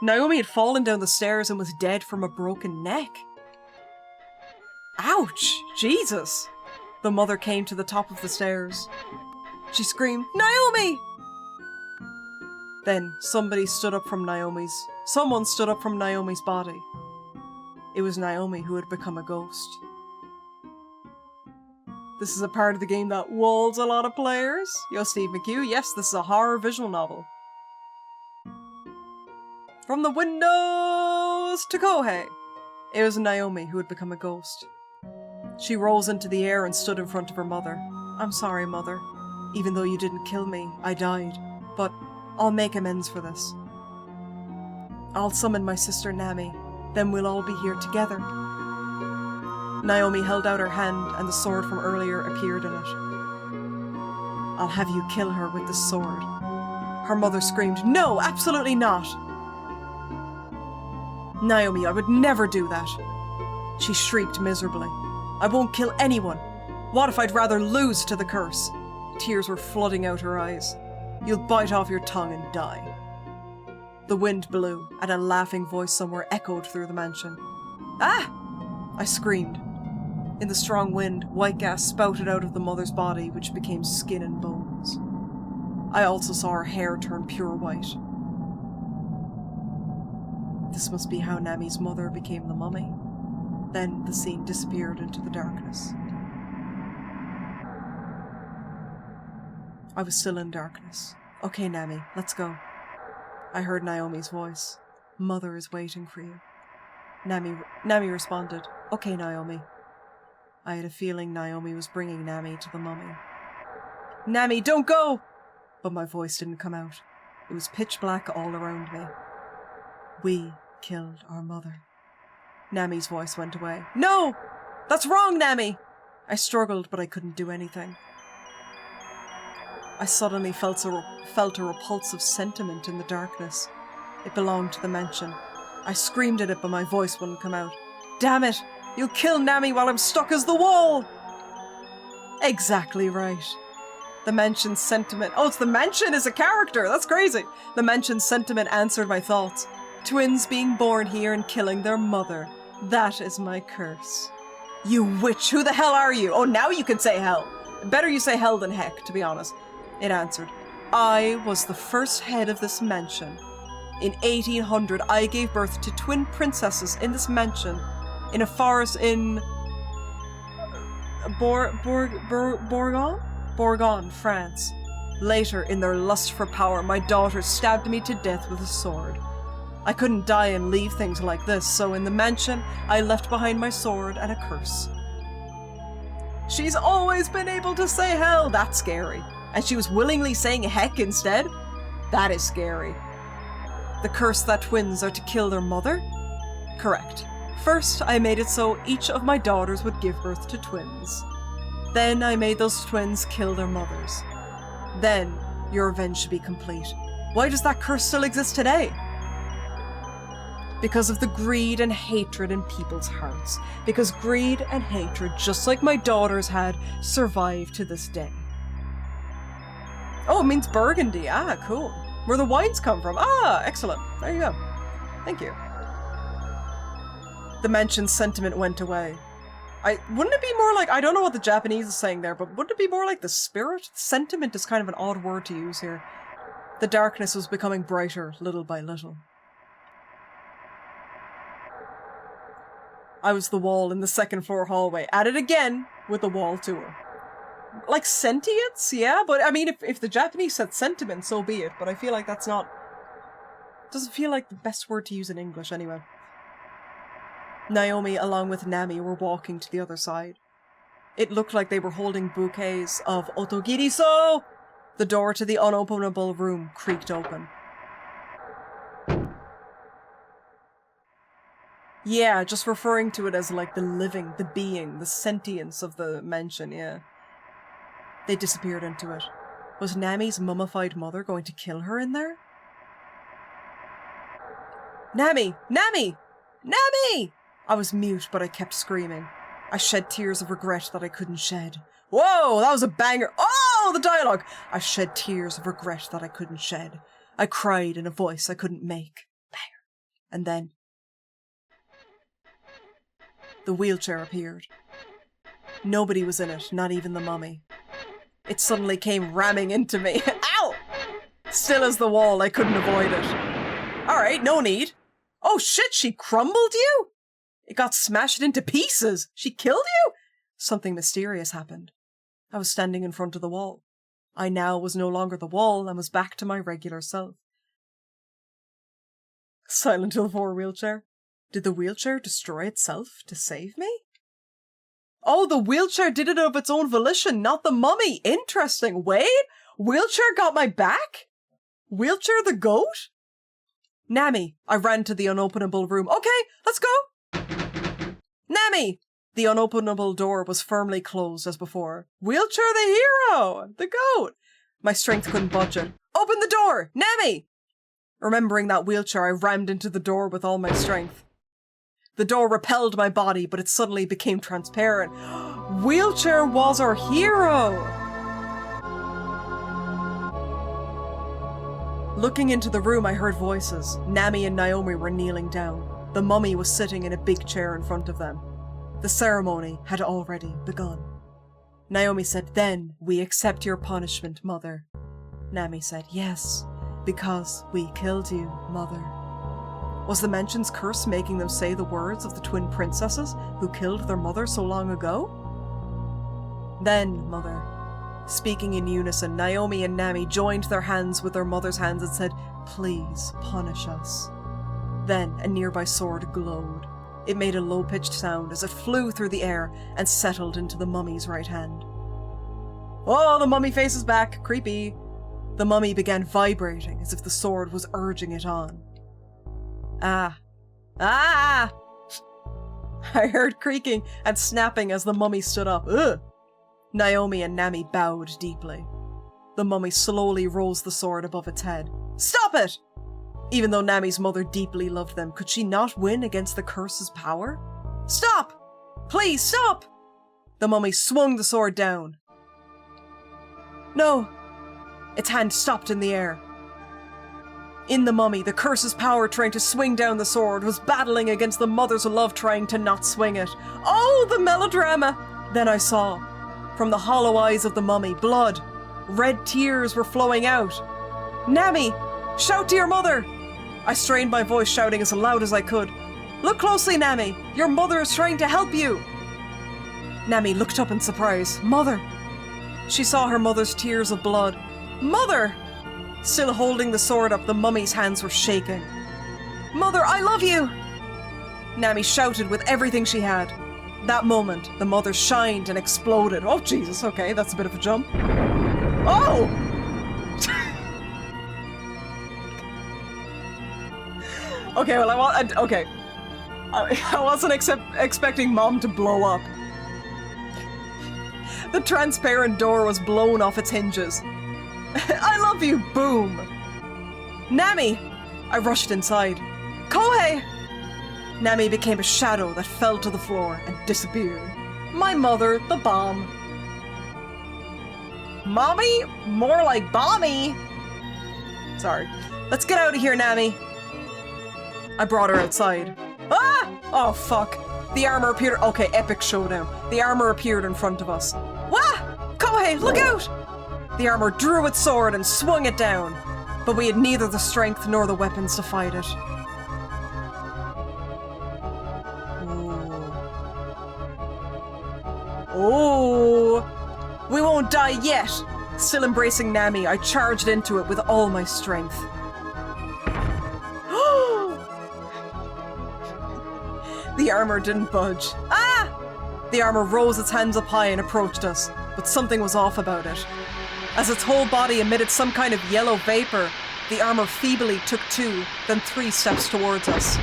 Naomi had fallen down the stairs and was dead from a broken neck. Ouch! Jesus! The mother came to the top of the stairs. She screamed, Naomi! Then someone stood up from Naomi's body. It was Naomi who had become a ghost. This is a part of the game that walls a lot of players. Yo, Steve McHugh, yes, this is a horror visual novel. From the windows to Kohei. It was Naomi who had become a ghost. She rose into the air and stood in front of her mother. I'm sorry, Mother. Even though you didn't kill me, I died. But I'll make amends for this. I'll summon my sister Nami. Then we'll all be here together. Naomi held out her hand and the sword from earlier appeared in it. I'll have you kill her with this sword. Her mother screamed, No, absolutely not! Naomi, I would never do that. She shrieked miserably. I won't kill anyone. What if I'd rather lose to the curse? Tears were flooding out her eyes. You'll bite off your tongue and die. The wind blew, and a laughing voice somewhere echoed through the mansion. Ah! I screamed. In the strong wind, white gas spouted out of the mother's body, which became skin and bones. I also saw her hair turn pure white. This must be how Nami's mother became the mummy. Then the scene disappeared into the darkness. I was still in darkness. Okay, Nami, let's go. I heard Naomi's voice. Mother is waiting for you. Nami responded, Okay, Naomi. I had a feeling Naomi was bringing Nami to the mummy. Nami, don't go! But my voice didn't come out. It was pitch black all around me. We killed our mother. Nami's voice went away. No! That's wrong, Nami! I struggled, but I couldn't do anything. I suddenly felt a repulsive sentiment in the darkness. It belonged to the mansion. I screamed at it, but my voice wouldn't come out. Damn it! You'll kill Nami while I'm stuck as the wall! Exactly right. The mansion's sentiment... Oh, it's the mansion is a character! That's crazy! The mansion's sentiment answered my thoughts. Twins being born here and killing their mother. That is my curse. You witch! Who the hell are you? Oh, now you can say hell! Better you say hell than heck, to be honest. It answered. I was the first head of this mansion. In 1800, I gave birth to twin princesses in this mansion, in a forest in Bourgogne, France. Later, in their lust for power, my daughters stabbed me to death with a sword. I couldn't die and leave things like this, so in the mansion, I left behind my sword and a curse. She's always been able to say hell, that's scary. And she was willingly saying heck instead? That is scary. The curse that twins are to kill their mother? Correct. First, I made it so each of my daughters would give birth to twins. Then I made those twins kill their mothers. Then, your revenge should be complete. Why does that curse still exist today? Because of the greed and hatred in people's hearts. Because greed and hatred, just like my daughters had, survive to this day. Oh, it means Burgundy. Ah, cool. Where the wines come from. Ah, excellent. There you go. Thank you. The mentioned sentiment went away. Wouldn't it be more like, I don't know what the Japanese is saying there, but wouldn't it be more like the spirit? Sentiment is kind of an odd word to use here. The darkness was becoming brighter, little by little. I was the wall in the second floor hallway, added again with a wall tour. Like sentience? Yeah, but I mean, if the Japanese said sentiment, so be it, but I feel like that's not... Doesn't feel like the best word to use in English anyway. Naomi, along with Nami, were walking to the other side. It looked like they were holding bouquets of OTOGIRISOU! The door to the unopenable room creaked open. Yeah, just referring to it as like the living, the being, the sentience of the mansion, yeah. They disappeared into it. Was Nami's mummified mother going to kill her in there? Nami! Nami! Nami! I was mute, but I kept screaming. I shed tears of regret that I couldn't shed. Whoa, that was a banger! Oh, the dialogue! I shed tears of regret that I couldn't shed. I cried in a voice I couldn't make. Banger. And then... the wheelchair appeared. Nobody was in it, not even the mummy. It suddenly came ramming into me. Ow! Still as the wall, I couldn't avoid it. Alright, no need. Oh shit, she crumbled you? It got smashed into pieces. She killed you? Something mysterious happened. I was standing in front of the wall. I now was no longer the wall and was back to my regular self. Silent Hill 4 wheelchair. Did the wheelchair destroy itself to save me? Oh, the wheelchair did it of its own volition, not the mummy. Interesting. Wait, wheelchair got my back? Wheelchair the goat? Nami, I ran to the unopenable room. Okay, let's go. Nami! The unopenable door was firmly closed as before. Wheelchair the hero! The goat! My strength couldn't budge it. Open the door! Nami! Remembering that wheelchair, I rammed into the door with all my strength. The door repelled my body, but it suddenly became transparent. Wheelchair was our hero! Looking into the room, I heard voices. Nami and Naomi were kneeling down. The mummy was sitting in a big chair in front of them. The ceremony had already begun. Naomi said, "Then we accept your punishment, mother." Nami said, "Yes, because we killed you, mother." Was the mansion's curse making them say the words of the twin princesses who killed their mother so long ago? Then, mother. Speaking in unison, Naomi and Nami joined their hands with their mother's hands and said, "Please punish us." Then a nearby sword glowed. It made a low-pitched sound as it flew through the air and settled into the mummy's right hand. Oh, the mummy face is back. Creepy. The mummy began vibrating as if the sword was urging it on. Ah. Ah! I heard creaking and snapping as the mummy stood up. Ugh! Naomi and Nami bowed deeply. The mummy slowly rose the sword above its head. Stop it! Even though Nami's mother deeply loved them, could she not win against the curse's power? Stop! Please, stop! The mummy swung the sword down. No! Its hand stopped in the air. In the mummy, the curse's power trying to swing down the sword was battling against the mother's love trying to not swing it. Oh, the melodrama! Then I saw, from the hollow eyes of the mummy, blood. Red tears were flowing out. Nammy, shout to your mother! I strained my voice, shouting as loud as I could. Look closely, Nammy! Your mother is trying to help you! Nammy looked up in surprise. Mother! She saw her mother's tears of blood. Mother! Still holding the sword up, the mummy's hands were shaking. Mother, I love you! Nammy shouted with everything she had. That moment, the mother shined and exploded. Oh, Jesus, okay, that's a bit of a jump. Oh! Okay, well, I wasn't expecting Mom to blow up. The transparent door was blown off its hinges. I love you, boom! Nammy! I rushed inside. Kohei! Nammy became a shadow that fell to the floor and disappeared. My mother, the bomb. Mommy? More like Bommy! Sorry. Let's get out of here, Nammy. I brought her outside. Ah! Oh, fuck. The armor appeared. Okay, epic showdown. The armor appeared in front of us. Wah! Kohei, look out! The armor drew its sword and swung it down, but we had neither the strength nor the weapons to fight it. Oh, we won't die yet! Still embracing Nammy, I charged into it with all my strength. The armor didn't budge. Ah! The armor rose its hands up high and approached us, but something was off about it. As its whole body emitted some kind of yellow vapor, the armor feebly took 2, then 3 steps towards us.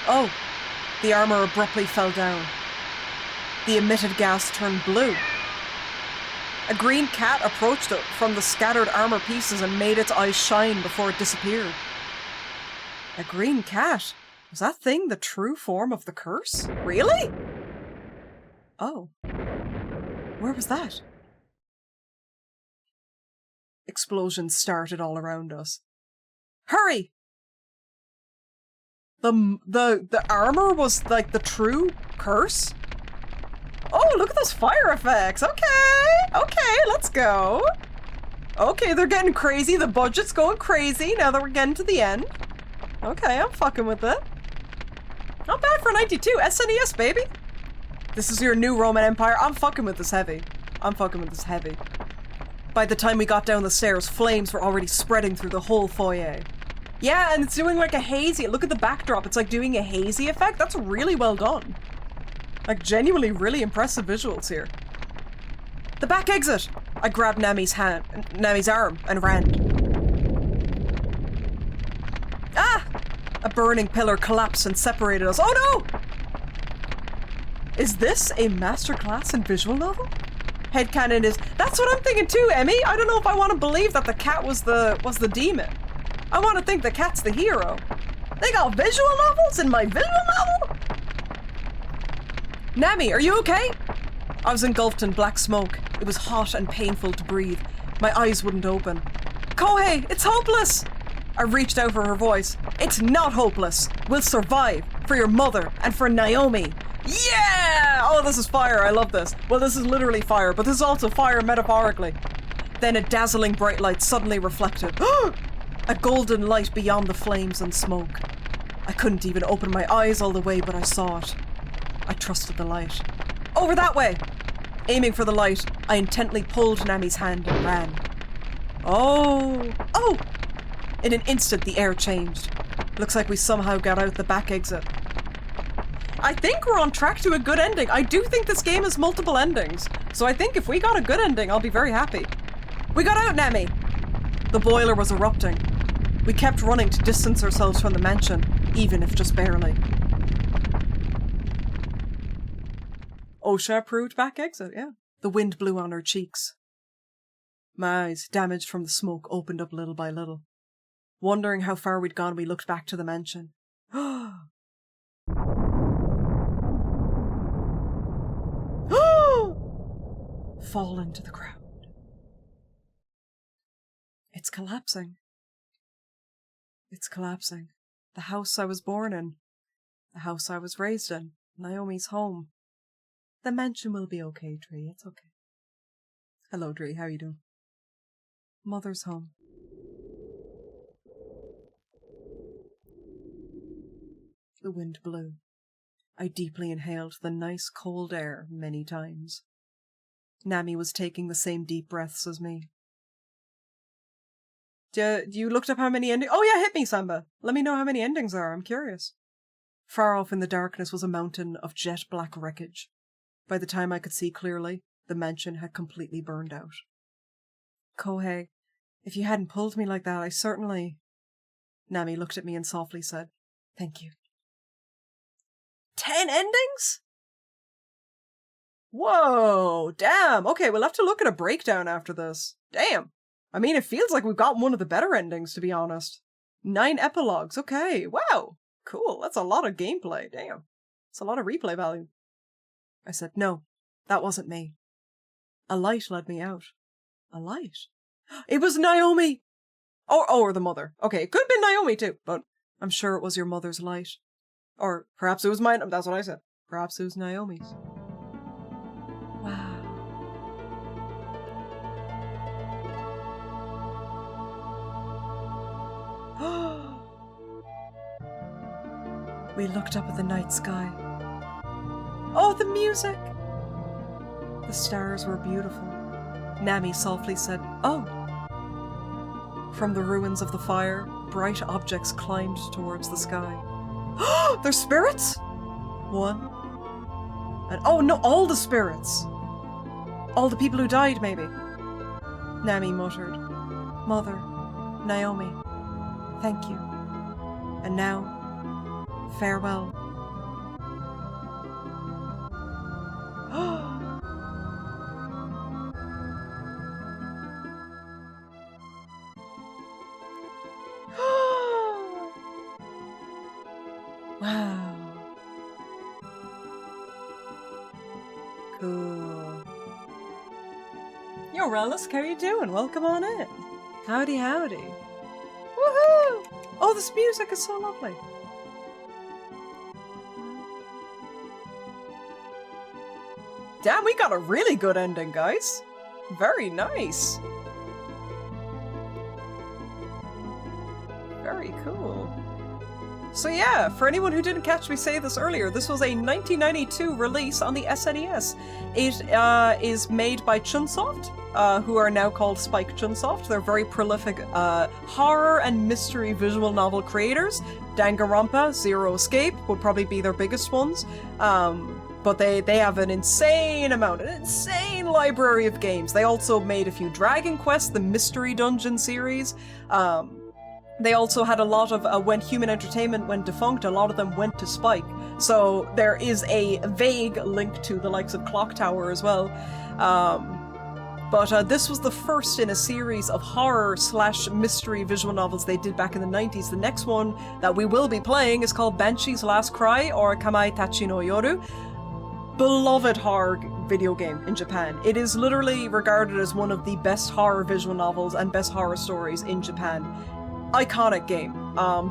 Oh, the armor abruptly fell down. The emitted gas turned blue. A green cat approached it from the scattered armor pieces and made its eyes shine before it disappeared. A green cat? Was that thing the true form of the curse? Really? Oh. Where was that? Explosions started all around us. Hurry! The armor was like the true curse? Oh, look at those fire effects. Okay, let's go. Okay, they're getting crazy. The budget's going crazy now that we're getting to the end. Okay, I'm fucking with it. Not bad for 92. SNES, baby. This is your new Roman Empire. I'm fucking with this heavy. By the time we got down the stairs, flames were already spreading through the whole foyer. Yeah, and it's doing like a hazy. Look at the backdrop. It's like doing a hazy effect. That's really well done. Like genuinely really impressive visuals here. The back exit! I grabbed Nami's arm and ran. Ah! A burning pillar collapsed and separated us. Oh no! Is this a masterclass in visual novel? Headcanon is. That's what I'm thinking too, Emmy. I don't know if I want to believe that the cat was the demon. I want to think the cat's the hero. They got visual novels in my visual novel? Nami, are you okay? I was engulfed in black smoke. It was hot and painful to breathe. My eyes wouldn't open. Kohei, it's hopeless! I reached out for her voice. It's not hopeless. We'll survive. For your mother and for Naomi. Yeah! Oh, this is fire. I love this. Well, this is literally fire, but this is also fire metaphorically. Then a dazzling bright light suddenly reflected. A golden light beyond the flames and smoke. I couldn't even open my eyes all the way, but I saw it. I trusted the light. Over that way! Aiming for the light, I intently pulled Nami's hand and ran. Oh! Oh! In an instant, the air changed. Looks like we somehow got out the back exit. I think we're on track to a good ending. I do think this game has multiple endings. So I think if we got a good ending, I'll be very happy. We got out, Nami! The boiler was erupting. We kept running to distance ourselves from the mansion, even if just barely. OSHA-approved back exit, yeah. The wind blew on our cheeks. My eyes, damaged from the smoke, opened up little by little. Wondering how far we'd gone, we looked back to the mansion. Fall into the ground. It's collapsing. It's collapsing. The house I was born in. The house I was raised in. Naomi's home. The mansion will be okay, Tree. It's okay. Hello, Dree. How you doing? Mother's home. The wind blew. I deeply inhaled the nice cold air many times. Nami was taking the same deep breaths as me. You looked up how many endings? Oh yeah, hit me, Samba. Let me know how many endings there are. I'm curious. Far off in the darkness was a mountain of jet black wreckage. By the time I could see clearly, the mansion had completely burned out. Kohei, if you hadn't pulled me like that, I certainly... Nami looked at me and softly said, "Thank you." 10 endings? Whoa, damn. Okay, we'll have to look at a breakdown after this. Damn. I mean, it feels like we've got one of the better endings, to be honest. 9 epilogues, okay, wow. Cool, that's a lot of gameplay, damn. It's a lot of replay value. I said, "No, that wasn't me. A light led me out." A light? It was Naomi! Or the mother. Okay, it could have been Naomi too, but I'm sure it was your mother's light. Or perhaps it was mine. That's what I said. Perhaps it was Naomi's. Wow. We looked up at the night sky. Oh, the music! The stars were beautiful. Nami softly said, "Oh." From the ruins of the fire, bright objects climbed towards the sky. They're spirits? One. And oh no, all the spirits! All the people who died, maybe. Nami muttered, "Mother, Naomi, thank you. And now, farewell." Wow. Cool. Yo, Relisk, how you doing? Welcome on in. Howdy, howdy. Woohoo! Oh, this music is so lovely. Damn, we got a really good ending, guys. Very nice. Very cool. So yeah, for anyone who didn't catch me say this earlier, this was a 1992 release on the SNES. It is made by Chunsoft, who are now called Spike Chunsoft. They're very prolific horror and mystery visual novel creators. Danganronpa, Zero Escape would probably be their biggest ones. But they have an insane library of games. They also made a few Dragon Quest, the Mystery Dungeon series. They also had a lot of, when Human Entertainment went defunct, a lot of them went to Spike. So there is a vague link to the likes of Clock Tower as well. But this was the first in a series of horror/mystery visual novels they did back in the 90s. The next one that we will be playing is called Banshee's Last Cry, or Kamai Tachi no Yoru. Beloved horror video game in Japan. It is literally regarded as one of the best horror visual novels and best horror stories in Japan. Iconic game.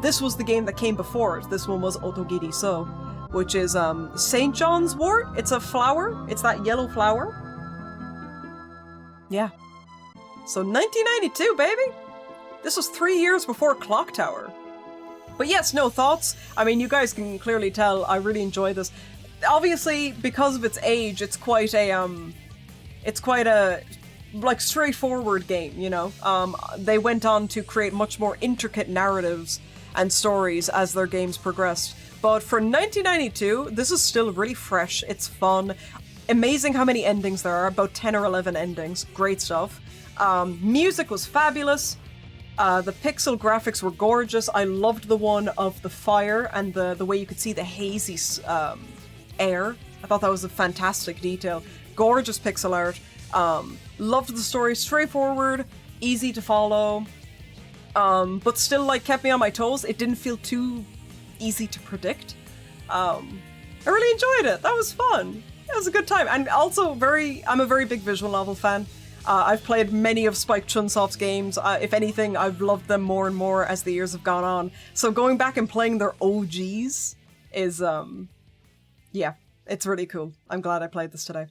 This was the game that came before it. This one was OTOGIRISOU, which is St. John's wort. It's a flower. It's that yellow flower. Yeah. So 1992, baby! This was 3 years before Clock Tower. But yes, no thoughts. I mean, you guys can clearly tell I really enjoy this. Obviously, because of its age, it's quite a like straightforward game, you know. They went on to create much more intricate narratives and stories as their games progressed. But for 1992, this is still really fresh. It's fun. Amazing how many endings there are, about 10 or 11 endings. Great stuff. Music was fabulous. The pixel graphics were gorgeous. I loved the one of the fire and the way you could see the hazy air. I thought that was a fantastic detail. Gorgeous pixel art. Loved the story, straightforward, easy to follow, but still like kept me on my toes. It didn't feel too easy to predict. I really enjoyed it. That was fun. It was a good time. And also I'm a very big visual novel fan. I've played many of Spike Chunsoft's games. If anything, I've loved them more and more as the years have gone on. So going back and playing their OGs is, yeah, it's really cool. I'm glad I played this today.